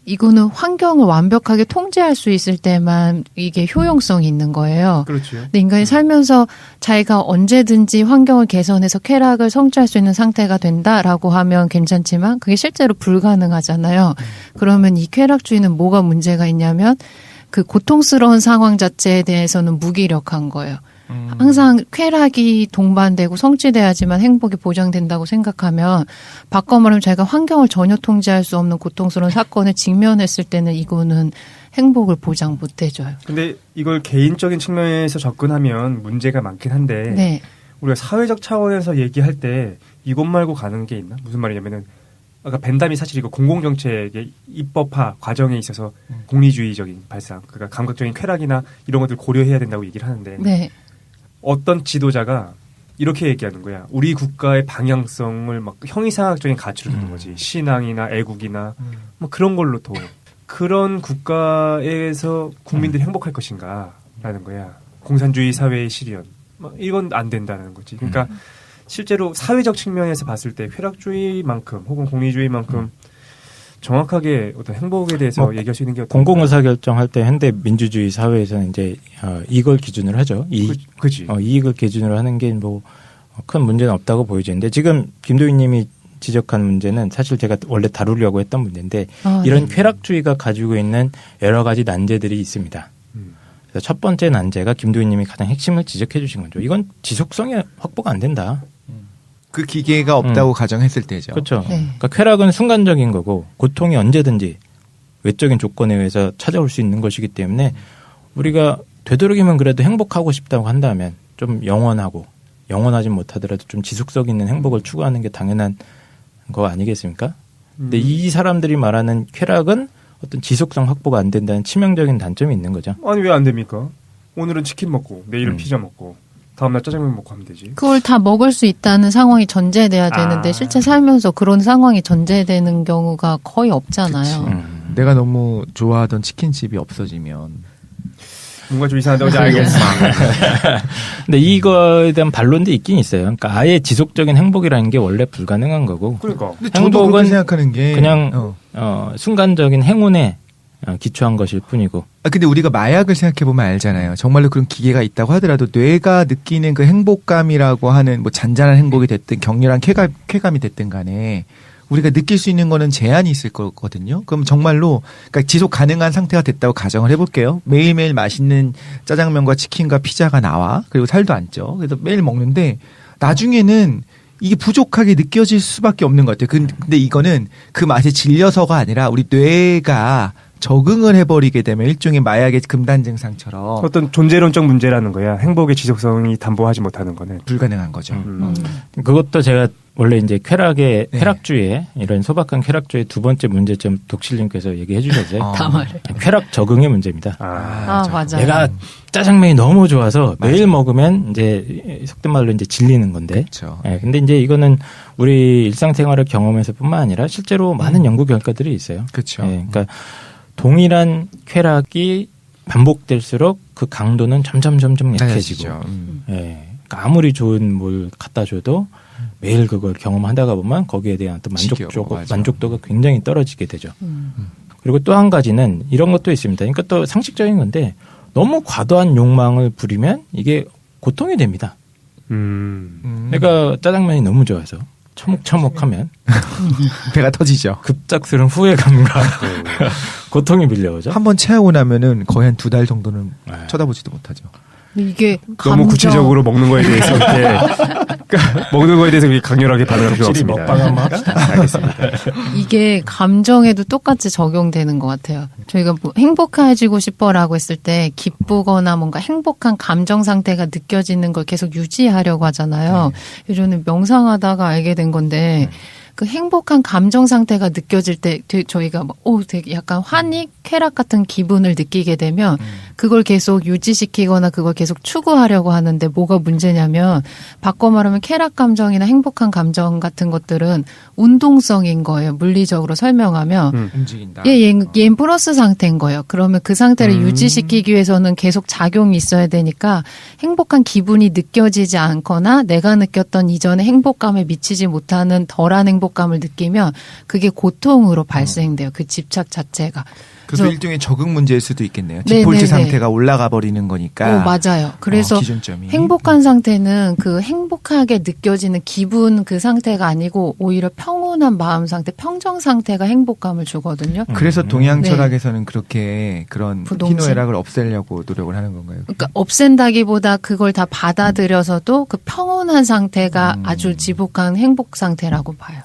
이거는 환경을 완벽하게 통제할 수 있을 때만 이게 효용성이 있는 거예요. 그렇죠. 근데 인간이 살면서 자기가 언제든지 환경을 개선해서 쾌락을 성취할 수 있는 상태가 된다라고 하면 괜찮지만 그게 실제로 불가능하잖아요. 그러면 이 쾌락주의는 뭐가 문제가 있냐면 그 고통스러운 상황 자체에 대해서는 무기력한 거예요. 항상 쾌락이 동반되고 성취돼야지만 행복이 보장된다고 생각하면 바꿔 말하면 자기가 환경을 전혀 통제할 수 없는 고통스러운 사건에 직면했을 때는 이거는 행복을 보장 못 해줘요. 근데 이걸 개인적인 측면에서 접근하면 문제가 많긴 한데 네. 우리가 사회적 차원에서 얘기할 때 이것 말고 가는 게 있나? 무슨 말이냐면은 아까 벤담이 사실 이거 공공정책의 입법화 과정에 있어서 공리주의적인 발상, 그러니까 감각적인 쾌락이나 이런 것들 고려해야 된다고 얘기를 하는데 네. 어떤 지도자가 이렇게 얘기하는 거야. 우리 국가의 방향성을 막 형이상학적인 가치로 두는 거지. 신앙이나 애국이나 뭐 그런 걸로 도 그런 국가에서 국민들이 행복할 것인가라는 거야. 공산주의 사회의 실현. 이건 안 된다는 거지. 그러니까 실제로 사회적 측면에서 봤을 때 쾌락주의만큼 혹은 공리주의만큼 정확하게 어떤 행복에 대해서 얘기할 수 있는 게 어떤 공공의사결정 할 때 현대 민주주의 사회에서는 이제 이걸 기준으로 하죠. 그치. 이익을 기준으로 하는 게 뭐 큰 문제는 없다고 보여지는데 지금 김도희님이 지적한 문제는 사실 제가 원래 다루려고 했던 문제인데 이런 쾌락주의가 가지고 있는 여러 가지 난제들이 있습니다. 그래서 첫 번째 난제가 김도희님이 가장 핵심을 지적해 주신 거죠. 이건 지속성이 확보가 안 된다. 그 기계가 없다고 가정했을 때죠. 그렇죠. 네. 그러니까 쾌락은 순간적인 거고 고통이 언제든지 외적인 조건에 의해서 찾아올 수 있는 것이기 때문에 우리가 되도록이면 그래도 행복하고 싶다고 한다면 좀 영원하지 못하더라도 좀 지속성 있는 행복을 추구하는 게 당연한 거 아니겠습니까? 근데 이 사람들이 말하는 쾌락은 어떤 지속성 확보가 안 된다는 치명적인 단점이 있는 거죠. 아니 왜 안 됩니까? 오늘은 치킨 먹고 내일은 피자 먹고 다음날 짜장면 먹고 하면 되지. 그걸 다 먹을 수 있다는 상황이 전제돼야 되는데 실제 살면서 그런 상황이 전제되는 경우가 거의 없잖아요. 내가 너무 좋아하던 치킨집이 없어지면 뭔가 좀 이상하다고 이제 알겠어. 근데 이거에 대한 반론도 있긴 있어요. 그러니까 아예 지속적인 행복이라는 게 원래 불가능한 거고. 그러니까. 근데 저도 그렇게 생각하는 게 그냥 순간적인 행운에 기초한 것일 뿐이고. 근데 우리가 마약을 생각해 보면 알잖아요. 정말로 그런 기계가 있다고 하더라도 뇌가 느끼는 그 행복감이라고 하는 뭐 잔잔한 행복이 됐든 격렬한 쾌감이 됐든 간에 우리가 느낄 수 있는 거는 제한이 있을 거거든요. 그럼 정말로 그러니까 지속 가능한 상태가 됐다고 가정을 해볼게요. 매일매일 맛있는 짜장면과 치킨과 피자가 나와. 그리고 살도 안 쪄. 그래서 매일 먹는데 나중에는 이게 부족하게 느껴질 수밖에 없는 것 같아요. 근데 이거는 그 맛에 질려서가 아니라 우리 뇌가 적응을 해버리게 되면 일종의 마약의 금단 증상처럼 어떤 존재론적 문제라는 거야. 행복의 지속성이 담보하지 못하는 거는 불가능한 거죠. 그것도 제가 원래 이제 쾌락주의의 이런 소박한 쾌락주의 두 번째 문제점 독실님께서 얘기해 주셨어요. 다 말해. 쾌락 적응의 문제입니다. 맞아요. 내가 짜장면이 너무 좋아서 매일 먹으면 이제 속된 말로 이제 질리는 건데. 그렇죠. 예, 근데 이제 이거는 우리 일상생활을 경험해서뿐만 아니라 실제로 많은 연구 결과들이 있어요. 그렇죠. 예, 그러니까 동일한 쾌락이 반복될수록 그 강도는 점점 약해지고. 예, 그러니까 아무리 좋은 뭘 갖다 줘도 매일 그걸 경험하다가 보면 거기에 대한 또 만족도가 굉장히 떨어지게 되죠. 그리고 또 한 가지는 이런 것도 있습니다. 그러니까 또 상식적인 건데 너무 과도한 욕망을 부리면 이게 고통이 됩니다. 그러니까 짜장면이 너무 좋아서 처먹처먹하면 배가 터지죠. 급작스러운 후회감과 고통이 밀려오죠. 한번 체하고 나면은 거의 한 2달 정도는 쳐다보지도 못하죠. 이게 너무 구체적으로 먹는 거에 대해서 먹는 거에 대해서 강렬하게 반응할 필요 없습니다. 먹방 한번 합시다. 알겠습니다. 이게 감정에도 똑같이 적용되는 것 같아요. 저희가 뭐 행복해지고 싶어라고 했을 때 기쁘거나 뭔가 행복한 감정 상태가 느껴지는 걸 계속 유지하려고 하잖아요. 예전에 명상하다가 알게 된 건데 그 행복한 감정 상태가 느껴질 때 저희가 되게 약간 환희, 쾌락 같은 기분을 느끼게 되면 그걸 계속 유지시키거나 그걸 계속 추구하려고 하는데 뭐가 문제냐면 바꿔 말하면 쾌락 감정이나 행복한 감정 같은 것들은 운동성인 거예요. 물리적으로 설명하면 움직인다. 얘는 플러스 상태인 거예요. 그러면 그 상태를 유지시키기 위해서는 계속 작용이 있어야 되니까 행복한 기분이 느껴지지 않거나 내가 느꼈던 이전의 행복감에 미치지 못하는 덜한 행복감을 느끼면 그게 고통으로 발생돼요. 그 집착 자체가. 그래서 일종의 적응 문제일 수도 있겠네요. 네, 디폴트 네, 상태가 올라가 버리는 거니까. 맞아요. 그래서 기준점이. 행복한 상태는 그 행복하게 느껴지는 기분 그 상태가 아니고 오히려 평온한 마음 상태, 평정 상태가 행복감을 주거든요. 그래서 동양 네. 철학에서는 그렇게 그런 부동산? 희노애락을 없애려고 노력을 하는 건가요? 그러니까 없앤다기보다 그걸 다 받아들여서도 그 평온한 상태가 아주 지복한 행복 상태라고 봐요.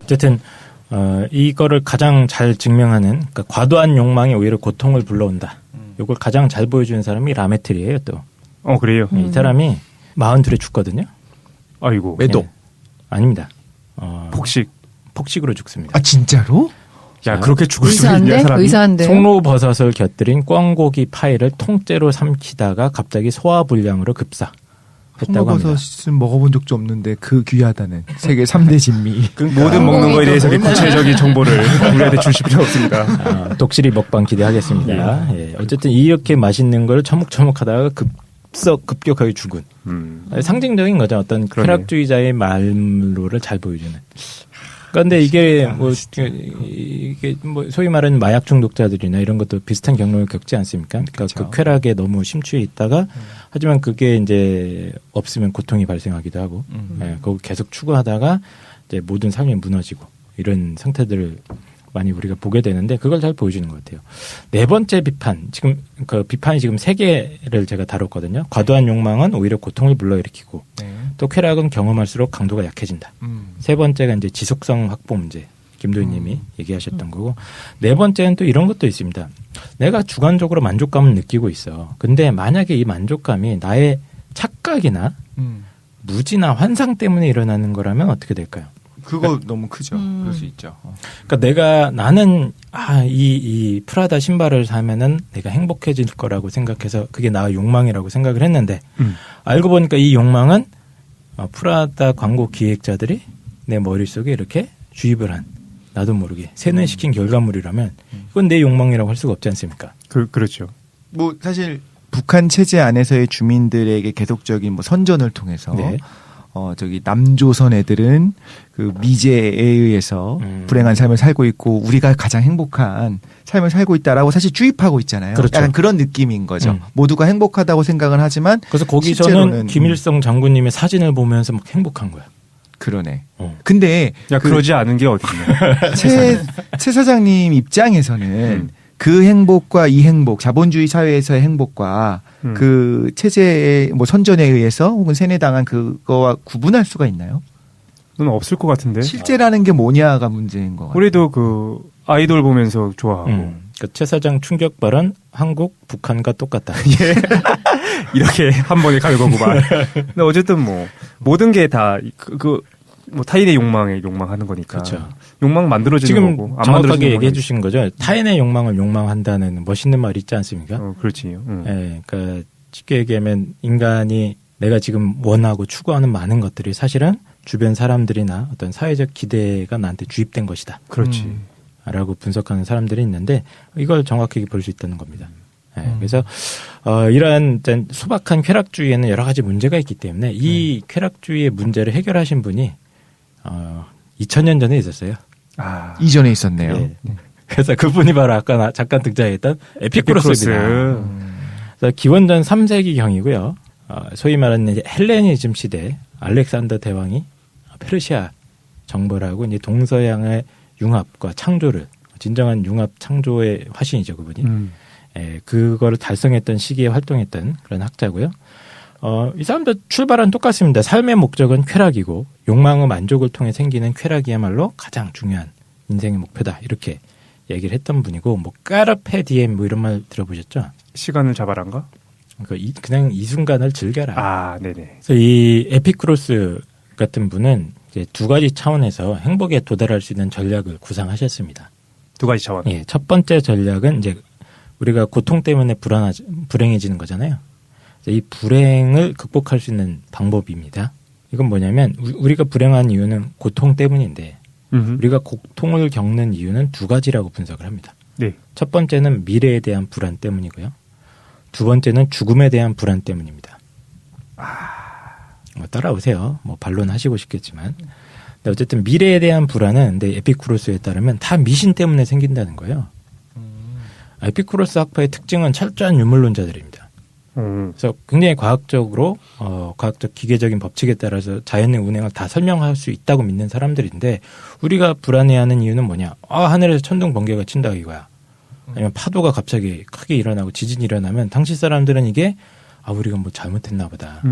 어쨌든 이거를 가장 잘 증명하는 그러니까 과도한 욕망이 오히려 고통을 불러온다. 이걸 가장 잘 보여주는 사람이 라메트리예요. 또 그래요? 이 사람이 42에 죽거든요. 아이고. 매독. 예. 아닙니다. 폭식으로 죽습니다. 아 진짜로? 야, 그렇게 죽을 수 있냐, 의사인데? 사람이? 의사인데? 송로버섯을 곁들인 꿩고기 파이를 통째로 삼키다가 갑자기 소화불량으로 급사. 했다고 합니다. 송로버섯은 먹어본 적도 없는데 그 귀하다는 세계 3대 진미. 모든 먹는 거에 대해서 구체적인 정보를 우리한테 주실 필요 없습니다. 독실이 먹방 기대하겠습니다. 예. 어쨌든 이렇게 맛있는 걸 처묵처묵하다가 급격하게 죽은. 상징적인 거죠. 어떤 쾌락주의자의 말로를 잘 보여주는. 그런데 이게 뭐 소위 말하는 마약 중독자들이나 이런 것도 비슷한 경로를 겪지 않습니까? 그러니까 그 쾌락에 너무 심취해 있다가 하지만 그게 이제 없으면 고통이 발생하기도 하고, 그거 계속 추구하다가 이제 모든 삶이 무너지고 이런 상태들을 많이 우리가 보게 되는데 그걸 잘 보여주는 것 같아요. 네 번째 비판, 지금 그 비판이 지금 세 개를 제가 다뤘거든요. 과도한 욕망은 오히려 고통을 불러일으키고, 또 쾌락은 경험할수록 강도가 약해진다. 세 번째가 이제 지속성 확보 문제. 김도희님이 얘기하셨던 거고, 네 번째는 또 이런 것도 있습니다. 내가 주관적으로 만족감을 느끼고 있어. 근데 만약에 이 만족감이 나의 착각이나 무지나 환상 때문에 일어나는 거라면 어떻게 될까요? 그거 너무 크죠. 그럴 수 있죠. 그러니까 나는 이 프라다 신발을 사면은 내가 행복해질 거라고 생각해서 그게 나의 욕망이라고 생각을 했는데 알고 보니까 이 욕망은 프라다 광고 기획자들이 내 머릿속에 이렇게 주입을 한 나도 모르게 세뇌시킨 결과물이라면 이건 내 욕망이라고 할 수가 없지 않습니까? 그렇죠. 뭐 사실 북한 체제 안에서의 주민들에게 계속적인 뭐 선전을 통해서 네. 저기 남조선 애들은 그 미제에 의해서 불행한 삶을 살고 있고 우리가 가장 행복한 삶을 살고 있다라고 사실 주입하고 있잖아요. 그렇죠. 약간 그런 느낌인 거죠. 모두가 행복하다고 생각을 하지만 그래서 거기서는 실제로는 김일성 장군님의 사진을 보면서 막 행복한 거야. 그러네. 근데 그러지 않은 게 어디냐. 최 사장님 입장에서는 그 행복과 이 행복, 자본주의 사회에서의 행복과 그 체제의 뭐 선전에 의해서 혹은 세뇌당한 그거와 구분할 수가 있나요? 는 없을 것 같은데. 실제라는 게 뭐냐가 문제인 것 같아요. 우리도 그 아이돌 보면서 좋아하고. 그러니까 최 사장 충격 발언, 한국, 북한과 똑같다. 예. 이렇게 한 번에 갈거구만. 근데 어쨌든 뭐 모든 게 다 뭐 타인의 욕망에 욕망하는 거니까. 그렇죠. 욕망 만들어지는 지금 거고. 안 정확하게 만들어지는 얘기해 거는 주신 거죠. 타인의 욕망을 욕망한다는 멋있는 말 있지 않습니까? 그렇지. 예, 그러니까 쉽게 얘기하면 인간이 내가 지금 원하고 추구하는 많은 것들이 사실은 주변 사람들이나 어떤 사회적 기대가 나한테 주입된 것이다. 그렇지. 라고 분석하는 사람들이 있는데 이걸 정확하게 볼 수 있다는 겁니다. 예, 그래서 이러한 소박한 쾌락주의에는 여러 가지 문제가 있기 때문에 이 쾌락주의의 문제를 해결하신 분이 2000년 전에 있었어요. 이전에 있었네요. 예. 그래서 그분이 바로 아까 잠깐 등장했던 에피쿠로스입니다. 그래서 기원전 3세기경이고요. 소위 말하는 이제 헬레니즘 시대 알렉산더 대왕이 페르시아 정벌을 하고 이제 동서양의 융합과 창조를 진정한 융합 창조의 화신이죠, 그분이. 예, 그거를 달성했던 시기에 활동했던 그런 학자고요. 이 사람도 출발은 똑같습니다. 삶의 목적은 쾌락이고 욕망의 만족을 통해 생기는 쾌락이야말로 가장 중요한 인생의 목표다. 이렇게 얘기를 했던 분이고 뭐 까르페 디엠 뭐 이런 말 들어보셨죠? 시간을 잡아란가? 그냥 이 순간을 즐겨라. 네네. 그래서 이 에피쿠로스 같은 분은 이제 두 가지 차원에서 행복에 도달할 수 있는 전략을 구상하셨습니다. 두 가지 차원. 예, 첫 번째 전략은 이제 우리가 고통 때문에 불행해지는 거잖아요. 이 불행을 극복할 수 있는 방법입니다. 이건 뭐냐면 우리가 불행한 이유는 고통 때문인데 우리가 고통을 겪는 이유는 두 가지라고 분석을 합니다. 네. 첫 번째는 미래에 대한 불안 때문이고요. 두 번째는 죽음에 대한 불안 때문입니다. 따라오세요. 뭐 반론하시고 싶겠지만. 근데 어쨌든 미래에 대한 불안은 근데 에피쿠로스에 따르면 다 미신 때문에 생긴다는 거예요. 에피쿠로스 학파의 특징은 철저한 유물론자들입니다. 그래서 굉장히 과학적으로 과학적 기계적인 법칙에 따라서 자연의 운행을 다 설명할 수 있다고 믿는 사람들인데 우리가 불안해하는 이유는 뭐냐? 하늘에서 천둥 번개가 친다 이거야. 아니면 파도가 갑자기 크게 일어나고 지진이 일어나면 당시 사람들은 이게 우리가 뭐 잘못했나 보다.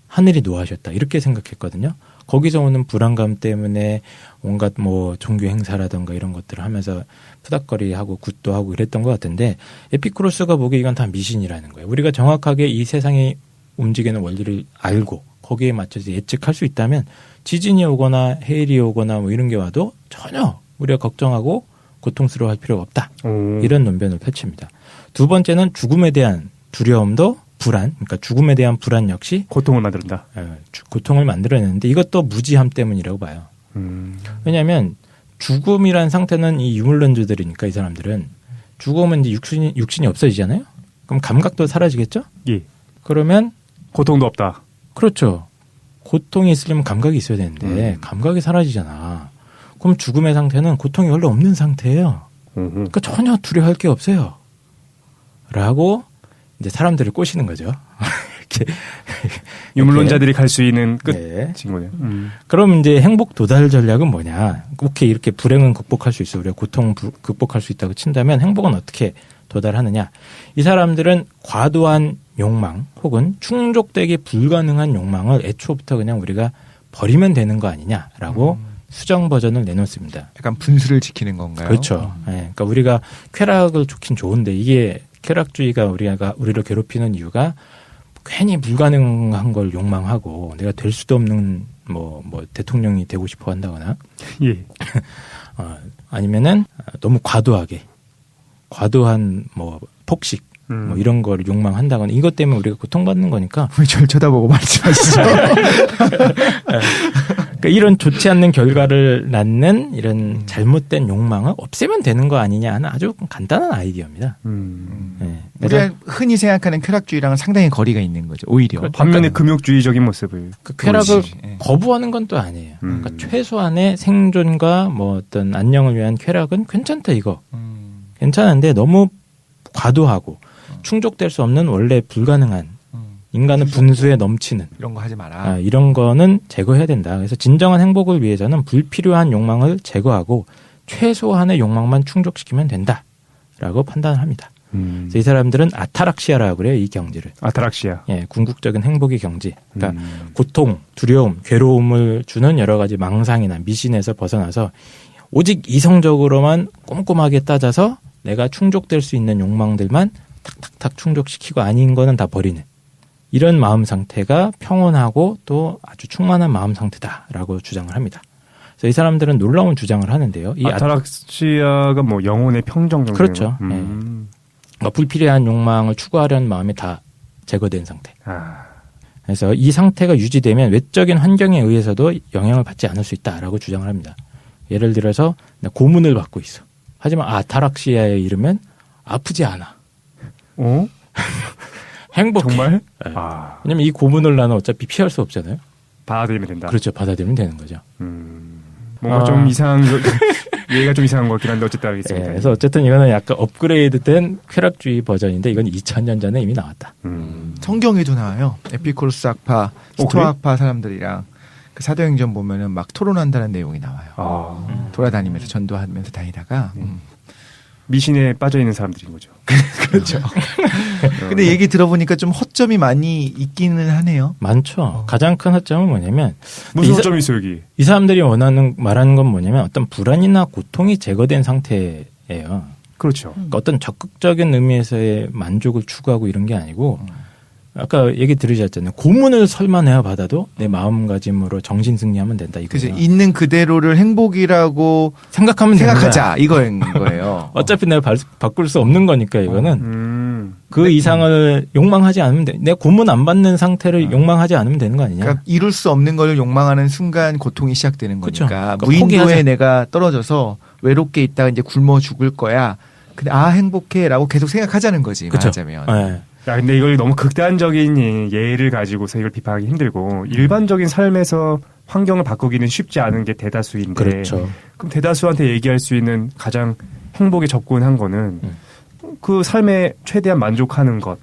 하늘이 노하셨다 이렇게 생각했거든요. 거기서 오는 불안감 때문에 온갖 뭐 종교 행사라든가 이런 것들을 하면서 푸닥거리하고 굿도 하고 이랬던 것 같은데 에피쿠로스가 보기에 이건 다 미신이라는 거예요. 우리가 정확하게 이 세상이 움직이는 원리를 알고 거기에 맞춰서 예측할 수 있다면 지진이 오거나 해일이 오거나 뭐 이런 게 와도 전혀 우리가 걱정하고 고통스러워할 필요가 없다. 이런 논변을 펼칩니다. 두 번째는 죽음에 대한 두려움도 불안, 그러니까 죽음에 대한 불안 역시 고통을 만든다. 고통을 만들어내는데 이것도 무지함 때문이라고 봐요. 왜냐하면 죽음이란 상태는 이 유물론주들이니까 이 사람들은 죽으면 이제 육신이 없어지잖아요. 그럼 감각도 사라지겠죠? 예. 그러면 고통도 없다. 그렇죠. 고통이 있으려면 감각이 있어야 되는데 감각이 사라지잖아. 그럼 죽음의 상태는 고통이 원래 없는 상태예요. 그러니까 전혀 두려워할 게 없어요. 라고 이제 사람들을 꼬시는 거죠. 유물론자들이 갈 수 있는 끝 네. 친구네요. 그럼 이제 행복 도달 전략은 뭐냐? 오케이 이렇게 불행은 극복할 수 있어. 우리가 고통 극복할 수 있다고 친다면 행복은 어떻게 도달하느냐? 이 사람들은 과도한 욕망 혹은 충족되기 불가능한 욕망을 애초부터 그냥 우리가 버리면 되는 거 아니냐라고 수정 버전을 내놓습니다. 약간 분수를 지키는 건가요? 그렇죠. 그러니까 우리가 쾌락을 좋긴 좋은데 이게 쾌락주의가 우리를 괴롭히는 이유가 괜히 불가능한 걸 욕망하고 내가 될 수도 없는 뭐 대통령이 되고 싶어 한다거나 예. 아니면은 너무 과도한 뭐 폭식 뭐 이런 걸 욕망한다거나 이것 때문에 우리가 고통받는 거니까 왜 절 쳐다보고 말씀하시죠? 그러니까 이런 좋지 않는 결과를 낳는 이런 잘못된 욕망을 없애면 되는 거 아니냐 하는 아주 간단한 아이디어입니다. 네. 우리가 흔히 생각하는 쾌락주의랑은 상당히 거리가 있는 거죠. 오히려. 반면에 금욕주의적인 모습을. 그 쾌락을 보여주지. 거부하는 건 또 아니에요. 그러니까 최소한의 생존과 뭐 어떤 안녕을 위한 쾌락은 괜찮다 이거. 괜찮은데 너무 과도하고 충족될 수 없는 원래 불가능한 인간은 분수에 넘치는 이런 거 하지 마라. 이런 거는 제거해야 된다. 그래서 진정한 행복을 위해서는 불필요한 욕망을 제거하고 최소한의 욕망만 충족시키면 된다라고 판단을 합니다. 그래서 이 사람들은 아타락시아라고 그래요. 이 경지를. 아타락시아. 예, 궁극적인 행복의 경지. 그러니까 고통, 두려움, 괴로움을 주는 여러 가지 망상이나 미신에서 벗어나서 오직 이성적으로만 꼼꼼하게 따져서 내가 충족될 수 있는 욕망들만 탁탁탁 충족시키고 아닌 거는 다 버리는 이런 마음 상태가 평온하고 또 아주 충만한 마음 상태다라고 주장을 합니다. 그래서 이 사람들은 놀라운 주장을 하는데요. 이 아타락시아가 뭐 영혼의 평정 정도. 그렇죠. 불필요한 욕망을 추구하려는 마음이 다 제거된 상태. 그래서 이 상태가 유지되면 외적인 환경에 의해서도 영향을 받지 않을 수 있다라고 주장을 합니다. 예를 들어서 고문을 받고 있어. 하지만 아타락시아에 이르면 아프지 않아. 행복해. 정말? 왜냐면 이 고문을 나는 어차피 피할 수 없잖아요. 받아들이면 된다. 그렇죠. 받아들이면 되는 거죠. 뭔가 좀 이상한 얘가 좀 이상한 것 같긴 한데 어쨌든 알겠습니다. 그래서 어쨌든 이거는 약간 업그레이드된 쾌락주의 버전인데 이건 2000년 전에 이미 나왔다. 성경에도 나와요. 에피쿠로스 학파, 스토아 학파 사람들이랑 그 사도행전 보면은 막 토론한다는 내용이 나와요. 돌아다니면서 전도하면서 다니다가 미신에 빠져 있는 사람들인 거죠. 그렇죠. 근데 얘기 들어보니까 좀 허점이 많이 있기는 하네요. 많죠. 가장 큰 허점은 뭐냐면 무슨 허점이 있어요 여기? 이 사람들이 말하는 건 뭐냐면 어떤 불안이나 고통이 제거된 상태예요. 그렇죠. 그러니까 어떤 적극적인 의미에서의 만족을 추구하고 이런 게 아니고 아까 얘기 들으셨잖아요. 고문을 설마 내가 받아도 내 마음가짐으로 정신 승리하면 된다. 그래서 이거죠. 있는 그대로를 행복이라고 생각하면 되는 거야. 생각하자 이거인 거예요. 어차피 내가 바꿀 수 없는 거니까 이거는 음. 그 이상을 욕망하지 않으면 돼. 내가 고문 안 받는 상태를 욕망하지 않으면 되는 거 아니냐. 그러니까 이룰 수 없는 걸 욕망하는 순간 고통이 시작되는 그쵸. 거니까 그러니까 무인도에 포기하자. 내가 떨어져서 외롭게 있다가 이제 굶어 죽을 거야. 근데 행복해라고 계속 생각하자는 거지. 그쵸. 말하자면. 네. 야, 근데 이걸 너무 극단적인 예를 가지고서 이걸 비판하기 힘들고 일반적인 삶에서 환경을 바꾸기는 쉽지 않은 게 대다수인데 그렇죠. 그럼 대다수한테 얘기할 수 있는 가장 행복에 접근한 거는 그 삶에 최대한 만족하는 것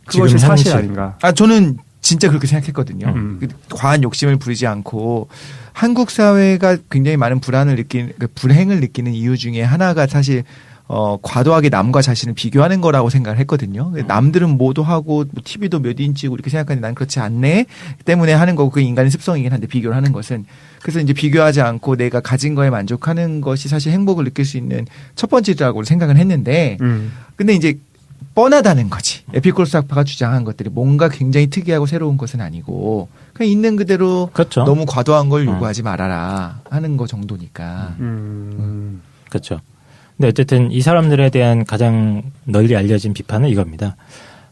그것이 지금 사실 현실. 아닌가? 저는 진짜 그렇게 생각했거든요. 과한 욕심을 부리지 않고 한국 사회가 굉장히 많은 불행을 느끼는 이유 중에 하나가 사실 과도하게 남과 자신을 비교하는 거라고 생각을 했거든요. 남들은 뭐도 하고 TV도 몇 인치고 이렇게 생각하는데 난 그렇지 않네 때문에 하는 거고 그게 인간의 습성이긴 한데 비교를 하는 것은 그래서 이제 비교하지 않고 내가 가진 거에 만족하는 것이 사실 행복을 느낄 수 있는 첫 번째라고 생각을 했는데 근데 이제 뻔하다는 거지. 에피쿠로스 학파가 주장한 것들이 뭔가 굉장히 특이하고 새로운 것은 아니고 그냥 있는 그대로 그렇죠. 너무 과도한 걸 요구하지 말아라 하는 거 정도니까. 그렇죠. 근데 어쨌든 이 사람들에 대한 가장 널리 알려진 비판은 이겁니다.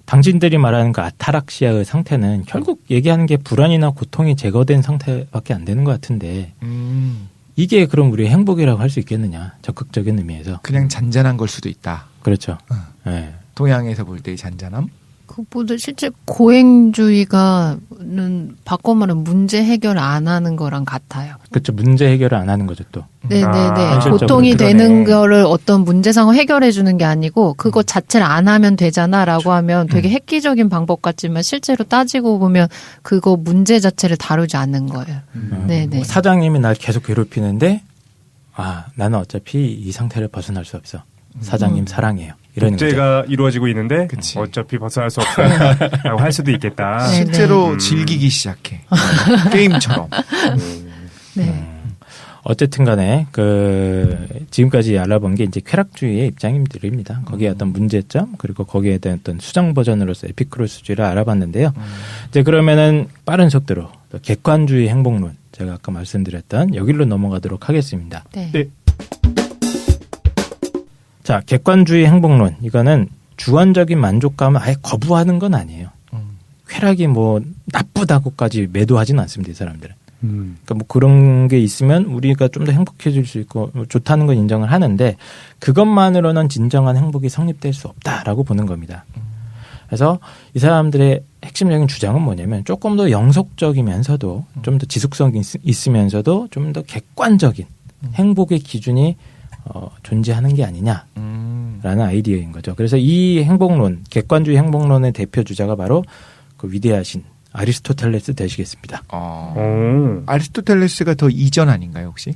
당신들이 말하는 그 아타락시아의 상태는 결국 얘기하는 게 불안이나 고통이 제거된 상태밖에 안 되는 것 같은데 이게 그럼 우리의 행복이라고 할 수 있겠느냐. 적극적인 의미에서. 그냥 잔잔한 걸 수도 있다. 그렇죠. 네. 동양에서 볼 때의 잔잔함? 그보다 실제 고행주의가는 바꿔 말하면 문제 해결 안 하는 거랑 같아요. 그렇죠. 문제 해결을 안 하는 거죠 또. 네네네. 현실적으로 고통이 그러네. 되는 거를 어떤 문제상을 해결해 주는 게 아니고 그거 자체를 안 하면 되잖아라고 하면 되게 획기적인 방법 같지만 실제로 따지고 보면 그거 문제 자체를 다루지 않는 거예요. 네네. 뭐 사장님이 날 계속 괴롭히는데 나는 어차피 이 상태를 벗어날 수 없어. 사장님 사랑해요. 이런 거죠. 독재가 이루어지고 있는데 그치. 어차피 벗어날 수 없다라고 할 수도 있겠다. 네. 실제로 즐기기 시작해. 게임처럼. 네. 어쨌든 간에 지금까지 알아본 게 이제 쾌락주의의 입장들입니다. 거기에 어떤 문제점 그리고 거기에 대한 어떤 수정 버전으로서 에피쿠로스주의를 알아봤는데요. 이제 그러면은 빠른 속도로 또 객관주의 행복론 제가 아까 말씀드렸던 여기로 넘어가도록 하겠습니다. 네. 네. 자, 객관주의 행복론 이거는 주관적인 만족감을 아예 거부하는 건 아니에요. 쾌락이 뭐 나쁘다고까지 매도하지는 않습니다. 이 사람들은. 그러니까 뭐 그런 게 있으면 우리가 좀 더 행복해질 수 있고 좋다는 건 인정을 하는데 그것만으로는 진정한 행복이 성립될 수 없다라고 보는 겁니다. 그래서 이 사람들의 핵심적인 주장은 뭐냐면 조금 더 영속적이면서도 좀 더 지속성이 있으면서도 좀 더 객관적인 행복의 기준이 존재하는 게 아니냐라는 아이디어인 거죠. 그래서 이 행복론, 객관주의 행복론의 대표 주자가 바로 그 위대하신 아리스토텔레스 되시겠습니다. 아리스토텔레스가 더 이전 아닌가요, 혹시?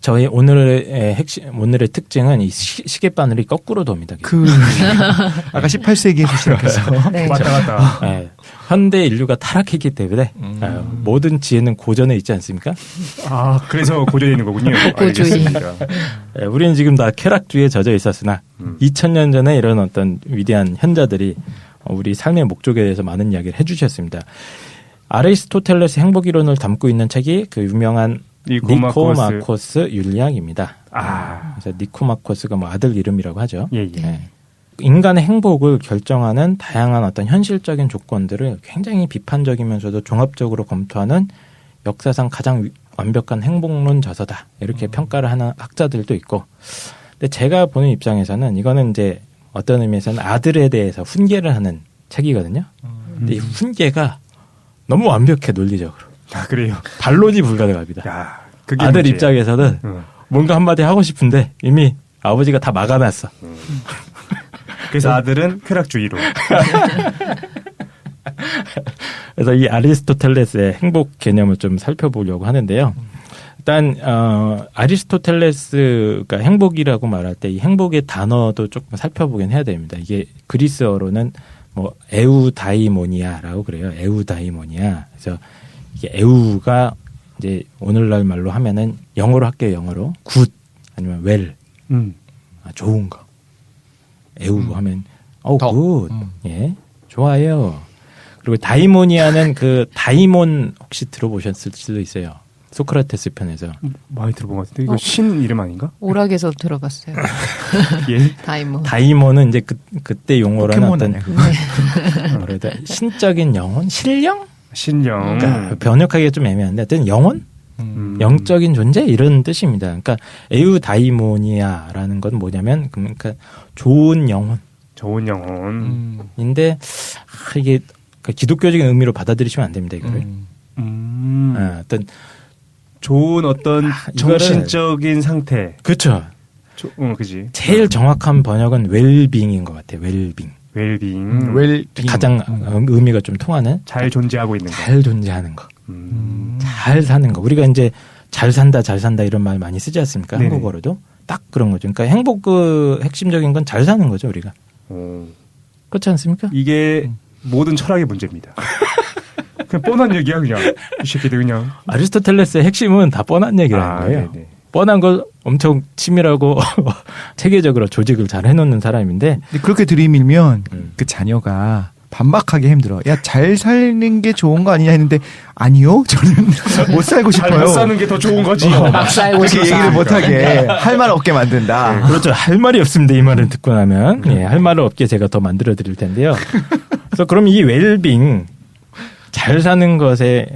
저희 오늘의 특징은 이 시계바늘이 거꾸로 돕니다. 아까 18세기에서 시작해서. 네. 왔다 갔다. 네. 현대 인류가 타락했기 때문에 모든 지혜는 고전에 있지 않습니까? 그래서 고전에 있는 거군요. 고주의. 알겠습니다. 네, 우리는 지금 다 쾌락주의에 젖어 있었으나 2000년 전에 이런 어떤 위대한 현자들이 우리 삶의 목적에 대해서 많은 이야기를 해주셨습니다. 아리스토텔레스 행복이론을 담고 있는 책이 그 유명한 니코마코스 율리학입니다. 그래서 니코마코스가 뭐 아들 이름이라고 하죠. 예. 네. 인간의 행복을 결정하는 다양한 어떤 현실적인 조건들을 굉장히 비판적이면서도 종합적으로 검토하는 역사상 가장 완벽한 행복론 저서다. 이렇게 평가를 하는 학자들도 있고. 근데 제가 보는 입장에서는 이거는 이제 어떤 의미에서는 아들에 대해서 훈계를 하는 책이거든요. 근데 이 훈계가 너무 완벽해 논리적으로. 그래요. 반론이 불가능합니다. 야, 그게 아들 문제야. 입장에서는 뭔가 한마디 하고 싶은데 이미 아버지가 다 막아놨어. 그래서 아들은 쾌락주의로. 그래서 이 아리스토텔레스의 행복 개념을 좀 살펴보려고 하는데요. 일단 아리스토텔레스가 행복이라고 말할 때 이 행복의 단어도 조금 살펴보긴 해야 됩니다. 이게 그리스어로는 뭐 에우다이모니아라고 그래요. 에우다이모니아. 그래서 이게 에우가 이제 오늘날 말로 하면은 영어로 할게요. 영어로 굿 아니면 웰 좋은 거. 에우 하면 굿 예 좋아요. 그리고 다이모니아는 그 다이몬 혹시 들어보셨을 수도 있어요. 소크라테스 편에서. 많이 들어본 것 같은데 이거 신 이름 아닌가? 오락에서 들어봤어요. 예. 다이몬. 다이몬은 이제 그때 용어로는 어떤 포켓몬 뭐라 해야 돼? 신적인 영혼, 신령? 신령. 그러니까 번역하기가 좀 애매한데 하여튼 영혼? 영적인 존재 이런 뜻입니다. 그러니까 에우다이모니아라는 건 뭐냐면 그러니까 좋은 영혼. 좋은 영혼. 인데 이게 기독교적인 의미로 받아들이시면 안 됩니다. 이거를. 어떤 좋은 어떤 이거를- 정신적인 상태. 그렇죠. 그지. 제일 정확한 번역은 웰빙인 것 같아요. 웰빙. 웰빙. 가장 의미가 좀 통하는 잘 존재하고 있는 거. 잘 존재하는 거. 잘 사는 거. 우리가 이제 잘 산다 이런 말 많이 쓰지 않습니까? 네네. 한국어로도 딱 그런 거죠. 그러니까 행복 그 핵심적인 건 잘 사는 거죠, 우리가. 그렇지 않습니까? 이게 모든 철학의 문제입니다. 그냥 뻔한 얘기야 그냥. 이 새끼들 그냥. 아리스토텔레스의 핵심은 다 뻔한 얘기라는 거예요. 네네. 뻔한 걸 엄청 치밀하고 체계적으로 조직을 잘 해놓는 사람인데 근데 그렇게 들이밀면 그 자녀가 반박하기 힘들어. 야, 잘 사는 게 좋은 거 아니냐 했는데 아니요. 저는 못 살고 싶어요. 잘 못 사는 게 더 좋은 거지. 막 살고 싶어. 얘기를 못 하게 할 말 없게 만든다. 그렇죠. 할 말이 없습니다. 이 말을 듣고 나면 예, 할 말을 없게 제가 더 만들어 드릴 텐데요. 그래서 그럼 이 웰빙 잘 사는 것의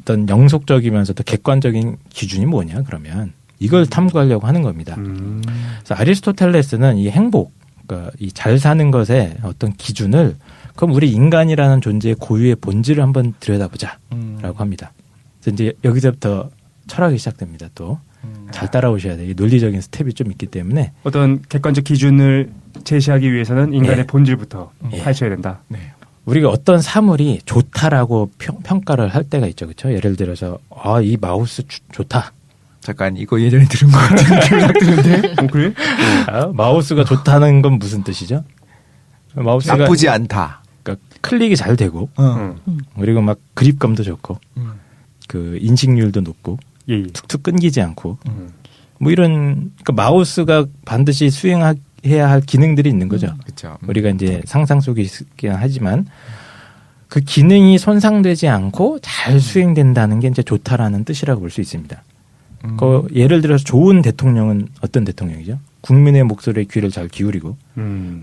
어떤 영속적이면서도 객관적인 기준이 뭐냐 그러면 이걸 탐구하려고 하는 겁니다. 그래서 아리스토텔레스는 이 행복, 그러니까 이 잘 사는 것의 어떤 기준을 그럼 우리 인간이라는 존재의 고유의 본질을 한번 들여다보자라고 합니다. 그래서 이제 여기서부터 철학이 시작됩니다. 또 잘 따라오셔야 돼요. 이 논리적인 스텝이 좀 있기 때문에 어떤 객관적 기준을 제시하기 위해서는 인간의 예. 본질부터 예. 파헤쳐야 된다. 우리가 어떤 사물이 좋다라고 평가를 할 때가 있죠. 그렇죠? 예를 들어서 이 마우스 좋다. 잠깐 이거 예전에 들은 것 같은 생각 드는데. 그래? 마우스가 좋다는 건 무슨 뜻이죠? 마우스가 나쁘지 않다. 그러니까 클릭이 잘 되고 어. 그리고 막 그립감도 좋고 그 인식률도 높고 예. 툭툭 끊기지 않고 뭐 이런 그러니까 마우스가 반드시 수행해야 할 기능들이 있는 거죠. 그렇죠. 우리가 이제 상상 속에 있긴 하지만 그 기능이 손상되지 않고 잘 수행된다는 게 이제 좋다라는 뜻이라고 볼 수 있습니다. 그 예를 들어서 좋은 대통령은 어떤 대통령이죠? 국민의 목소리에 귀를 잘 기울이고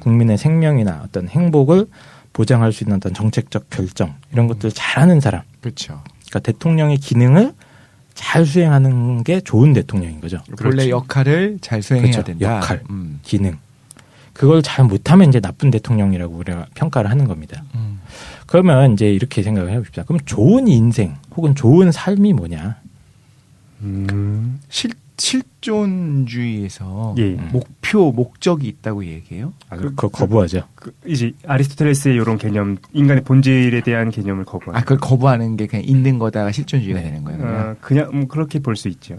국민의 생명이나 어떤 행복을 보장할 수 있는 어떤 정책적 결정 이런 것들 잘하는 사람. 그렇죠. 그러니까 대통령의 기능을 잘 수행하는 게 좋은 대통령인 거죠. 본래 역할을 잘 수행해야 그렇죠. 된다. 역할, 기능. 그걸 잘 못하면 이제 나쁜 대통령이라고 우리가 평가를 하는 겁니다. 그러면 이제 이렇게 생각을 해봅시다. 그럼 좋은 인생 혹은 좋은 삶이 뭐냐? 실존주의에서 예. 목적이 있다고 얘기해요? 그거 거부하죠. 이제 아리스토텔레스의 이런 개념, 인간의 본질에 대한 개념을 거부하는. 그걸 거부하는 게 그냥 있는 거다가 실존주의가 되는 거예요. 그냥 그렇게 볼 수 있죠.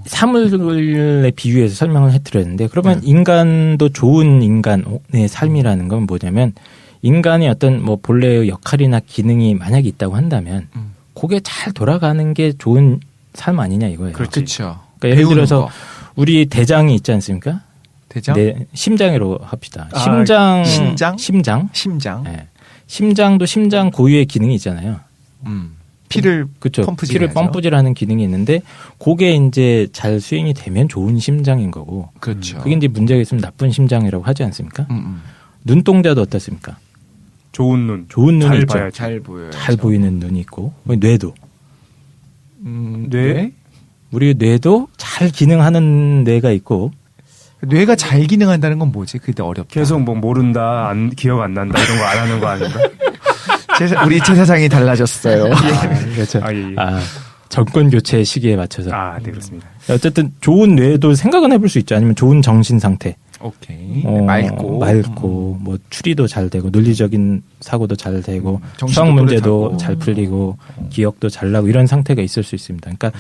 사물에 비유해서 설명을 해드렸는데 그러면 인간도 좋은 인간의 삶이라는 건 뭐냐면 인간이 어떤 뭐 본래의 역할이나 기능이 만약에 있다고 한다면 그게 잘 돌아가는 게 좋은 삶 아니냐 이거예요. 그렇죠. 그러니까 예를 들어서 우리 대장이 있지 않습니까? 대장? 네, 심장으로 합시다. 심장. 네. 심장도 심장 고유의 기능이 있잖아요. 피를 그렇죠. 펌프질 피를 펌프질하는 기능이 있는데 그게 이제 잘 수행이 되면 좋은 심장인 거고. 그렇죠. 그게 이제 문제가 있으면 나쁜 심장이라고 하지 않습니까? 눈동자도 어떻습니까? 좋은 눈. 좋은 눈이 잘 있죠. 봐야지. 잘 보여요. 잘 보이는 눈이 있고 뇌도. 뇌? 우리 뇌도 잘 기능하는 뇌가 있고 뇌가 잘 기능한다는 건 뭐지? 그게 어렵다. 계속 뭐 모른다, 기억 안 난다 이런 거 안 하는 거 아닌가? 우리 제사상이 달라졌어요. 그렇죠. 예. 정권 교체 시기에 맞춰서. 네, 그렇습니다. 어쨌든 좋은 뇌도 생각은 해볼 수 있죠. 아니면 좋은 정신 상태. 오케이. 맑고. 뭐 추리도 잘 되고 논리적인 사고도 잘 되고 정신도 수학 문제도 또렷하고. 잘 풀리고 기억도 잘 나고 이런 상태가 있을 수 있습니다. 그러니까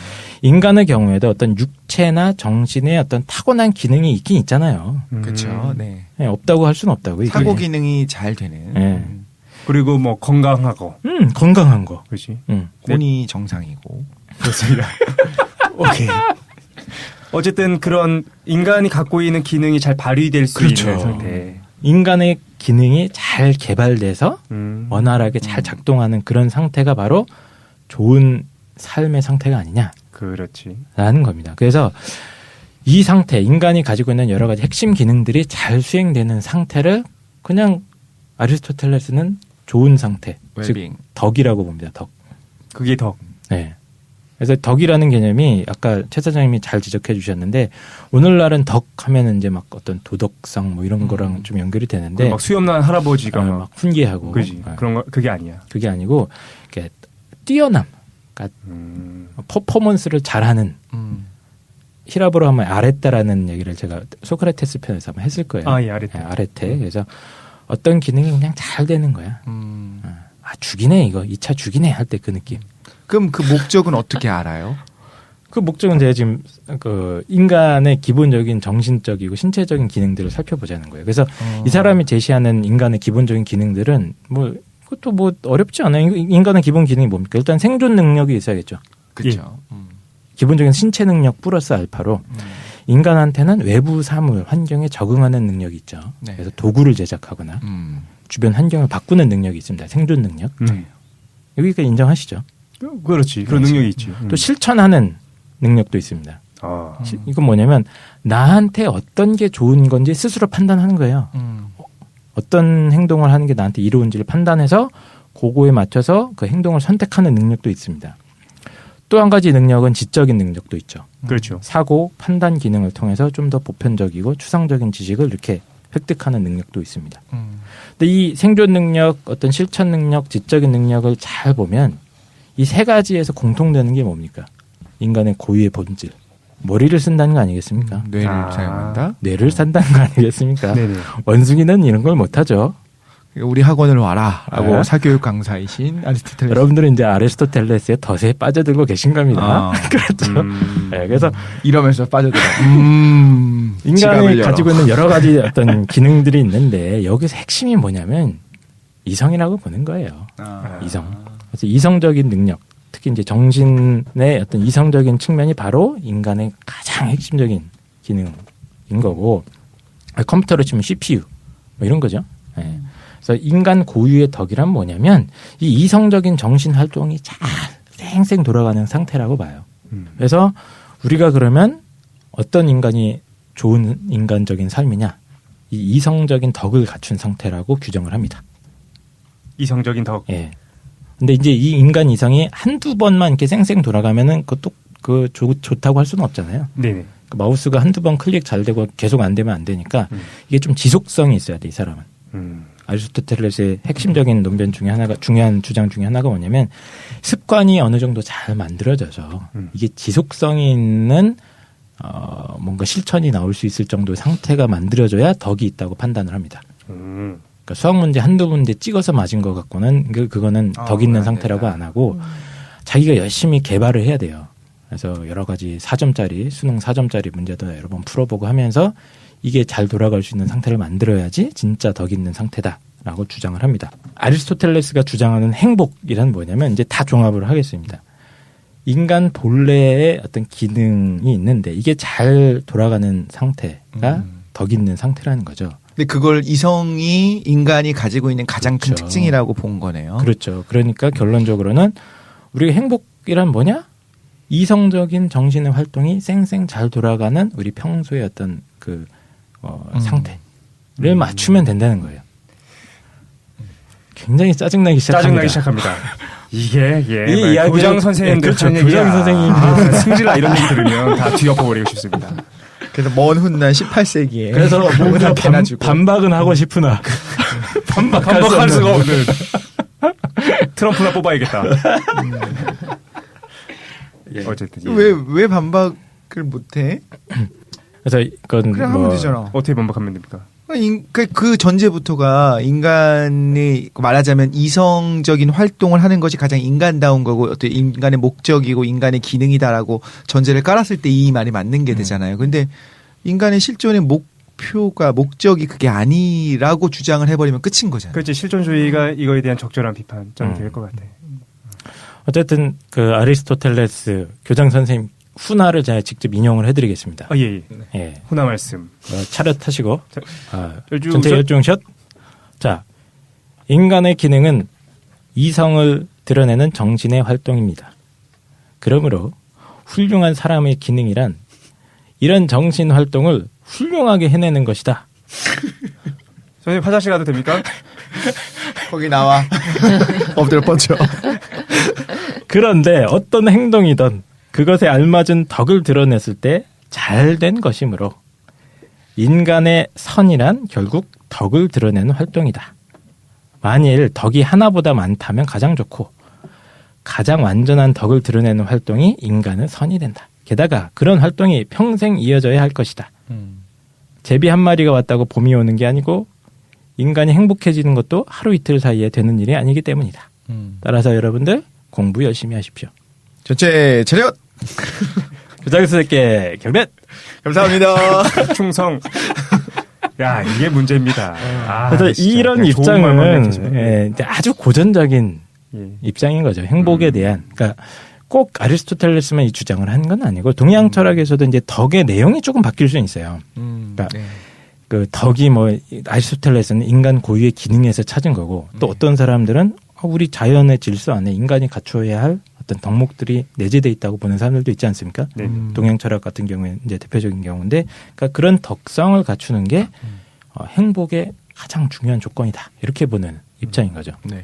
인간의 경우에도 어떤 육체나 정신의 어떤 타고난 기능이 있긴 있잖아요. 그렇죠. 네. 네, 없다고 할 수는 없다고. 이게. 사고 기능이 잘 되는. 네. 그리고 뭐 건강하고. 건강한 거. 그렇지. 혼이 정상이고. 그렇습니다. 오케이. 어쨌든 그런 인간이 갖고 있는 기능이 잘 발휘될 수 그렇죠. 있는 상태. 인간의 기능이 잘 개발돼서 원활하게 잘 작동하는 그런 상태가 바로 좋은 삶의 상태가 아니냐라는 그렇지. 겁니다. 그래서 이 상태, 인간이 가지고 있는 여러 가지 핵심 기능들이 잘 수행되는 상태를 그냥 아리스토텔레스는 좋은 상태, 즉 웰빙. 덕이라고 봅니다. 덕. 그게 덕. 네. 그래서 덕이라는 개념이 아까 최 사장님이 잘 지적해 주셨는데 오늘날은 덕 하면은 이제 막 어떤 도덕성 뭐 이런 거랑 좀 연결이 되는데 막 수염난 할아버지가 막 훈계하고 그지. 그런 거 그게 아니야. 그게 아니고 이렇게 뛰어남, 그러니까 퍼포먼스를 잘하는 히라보로 하면 아레타라는 얘기를 제가 소크라테스 편에서 한번 했을 거예요. 예, 아레타. 아레테. 그래서 어떤 기능이 그냥 잘 되는 거야. 죽이네 이거 2차 죽이네 할 때 그 느낌. 그럼 그 목적은 어떻게 알아요? 그 목적은 제가 지금 그 인간의 기본적인 정신적이고 신체적인 기능들을 살펴보자는 거예요. 그래서 이 사람이 제시하는 인간의 기본적인 기능들은 뭐 그것도 뭐 어렵지 않아요. 인간의 기본 기능이 뭡니까? 일단 생존 능력이 있어야겠죠. 그렇죠. 기본적인 신체 능력 플러스 알파로 인간한테는 외부 사물 환경에 적응하는 능력이 있죠. 네. 그래서 도구를 제작하거나 주변 환경을 바꾸는 능력이 있습니다. 생존 능력. 여기가 인정하시죠? 그렇지. 그런 능력이 있지. 또 실천하는 능력도 있습니다. 이건 뭐냐면 나한테 어떤 게 좋은 건지 스스로 판단하는 거예요. 어떤 행동을 하는 게 나한테 이로운지를 판단해서 그거에 맞춰서 그 행동을 선택하는 능력도 있습니다. 또 한 가지 능력은 지적인 능력도 있죠. 그렇죠. 사고, 판단 기능을 통해서 좀 더 보편적이고 추상적인 지식을 이렇게 획득하는 능력도 있습니다. 근데 이 생존 능력, 어떤 실천 능력, 지적인 능력을 잘 보면 이 세 가지에서 공통되는 게 뭡니까? 인간의 고유의 본질. 머리를 쓴다는 거 아니겠습니까? 뇌를 사용한다. 뇌를 산다는 거 아니겠습니까? 네네. 원숭이는 이런 걸 못하죠. 우리 학원을 와라라고 네. 사교육 강사이신 아리스토텔레스. 여러분들은 이제 아리스토텔레스의 덫에 빠져들고 계신 겁니다. 그렇죠. 네, 그래서 이러면서 빠져들어. 인간이 지갑을 열어. 가지고 있는 여러 가지 어떤 기능들이 있는데 여기서 핵심이 뭐냐면 이성이라고 보는 거예요. 이성. 그래서 이성적인 능력, 특히 이제 정신의 어떤 이성적인 측면이 바로 인간의 가장 핵심적인 기능인 거고 컴퓨터로 치면 CPU 뭐 이런 거죠. 네. 그래서 인간 고유의 덕이란 뭐냐면 이 이성적인 정신 활동이 잘 쌩쌩 돌아가는 상태라고 봐요. 그래서 우리가 그러면 어떤 인간이 좋은 인간적인 삶이냐? 이 이성적인 덕을 갖춘 상태라고 규정을 합니다. 이성적인 덕. 예. 근데 이제 이 인간 이성이 한두 번만 이렇게 쌩쌩 돌아가면은 그것도 좋다고 할 수는 없잖아요. 네네. 그 마우스가 한두 번 클릭 잘 되고 계속 안 되면 안 되니까 이게 좀 지속성이 있어야 돼, 이 사람은. 아리스토텔레스의 핵심적인 논변 중에 하나가, 중요한 주장 중에 하나가 뭐냐면 습관이 어느 정도 잘 만들어져서 이게 지속성이 있는 뭔가 실천이 나올 수 있을 정도의 상태가 만들어져야 덕이 있다고 판단을 합니다. 그러니까 수학 문제 한두 문제 찍어서 맞은 것 갖고는 그거는 덕 있는 상태라고 안 하고 자기가 열심히 개발을 해야 돼요. 그래서 여러 가지 4점짜리 수능 4점짜리 문제도 여러 번 풀어보고 하면서 이게 잘 돌아갈 수 있는 상태를 만들어야지 진짜 덕 있는 상태다라고 주장을 합니다. 아리스토텔레스가 주장하는 행복이란 뭐냐면 이제 다 종합을 하겠습니다. 인간 본래의 어떤 기능이 있는데 이게 잘 돌아가는 상태가 덕 있는 상태라는 거죠. 근데 그걸 이성이 인간이 가지고 있는 가장 큰 그렇죠. 특징이라고 본 거네요. 그렇죠. 그러니까 결론적으로는 우리가 행복이란 뭐냐? 이성적인 정신의 활동이 쌩쌩 잘 돌아가는 우리 평소의 어떤 그 상태를 맞추면 된다는 거예요. 굉장히 짜증나기 시작합니다. 이게 이 이야기를- 교장 선생님들 그렇죠. 하는 교장 얘기야. 선생님. 승질나 이런 얘기 들으면 다 뒤엎어버리고 싶습니다. 그래서 먼 훗날 18세기에 그래서 뭔가 해놔주고. 반박은 하고 싶으나 반박할 수가 없는. 트럼프나 뽑아야겠다. 어쨌든 왜 반박을 못해? 그래서 이건 그래 하면 되잖아. 어떻게 반박하면 됩니까? 그 전제부터가 인간이 말하자면 이성적인 활동을 하는 것이 가장 인간다운 거고 어떤 인간의 목적이고 인간의 기능이다라고 전제를 깔았을 때 이 말이 맞는 게 되잖아요. 근데 인간의 실존의 목적이 그게 아니라고 주장을 해버리면 끝인 거잖아요. 그렇지. 실존주의가 이거에 대한 적절한 비판점이 될 것 같아. 어쨌든 그 아리스토텔레스 교장 선생님 훈화를 제가 직접 인용을 해드리겠습니다. 아, 예, 예. 예. 훈화 말씀. 차렷하시고 열중 전체 샷. 열중샷. 자, 인간의 기능은 이성을 드러내는 정신의 활동입니다. 그러므로 훌륭한 사람의 기능이란 이런 정신 활동을 훌륭하게 해내는 것이다. 선생님 화장실 가도 됩니까? 거기 나와. 엎드려 뻗쳐. 그런데 어떤 행동이든 그것에 알맞은 덕을 드러냈을 때 잘된 것이므로 인간의 선이란 결국 덕을 드러내는 활동이다. 만일 덕이 하나보다 많다면 가장 좋고 가장 완전한 덕을 드러내는 활동이 인간의 선이 된다. 게다가 그런 활동이 평생 이어져야 할 것이다. 제비 한 마리가 왔다고 봄이 오는 게 아니고 인간이 행복해지는 것도 하루 이틀 사이에 되는 일이 아니기 때문이다. 따라서 여러분들 공부 열심히 하십시오. 전체 차렷. 교장선생님께 경례. 감사합니다. 충성. 야, 이게 문제입니다. 그래서 진짜 이런 그냥 좋은 말만 입장은 해주세요. 예, 이제 아주 고전적인 예. 입장인 거죠. 행복에 대한. 그러니까 꼭 아리스토텔레스만 이 주장을 한 건 아니고 동양 철학에서도 이제 덕의 내용이 조금 바뀔 수는 있어요. 그러니까 네. 그 덕이 뭐 아리스토텔레스는 인간 고유의 기능에서 찾은 거고 또 어떤 사람들은 우리 자연의 질서 안에 인간이 갖춰야 할 어떤 덕목들이 내재돼 있다고 보는 사람들도 있지 않습니까? 네. 동양 철학 같은 경우에 이제 대표적인 경우인데, 그러니까 그런 덕성을 갖추는 게 행복의 가장 중요한 조건이다. 이렇게 보는 입장인 거죠. 네.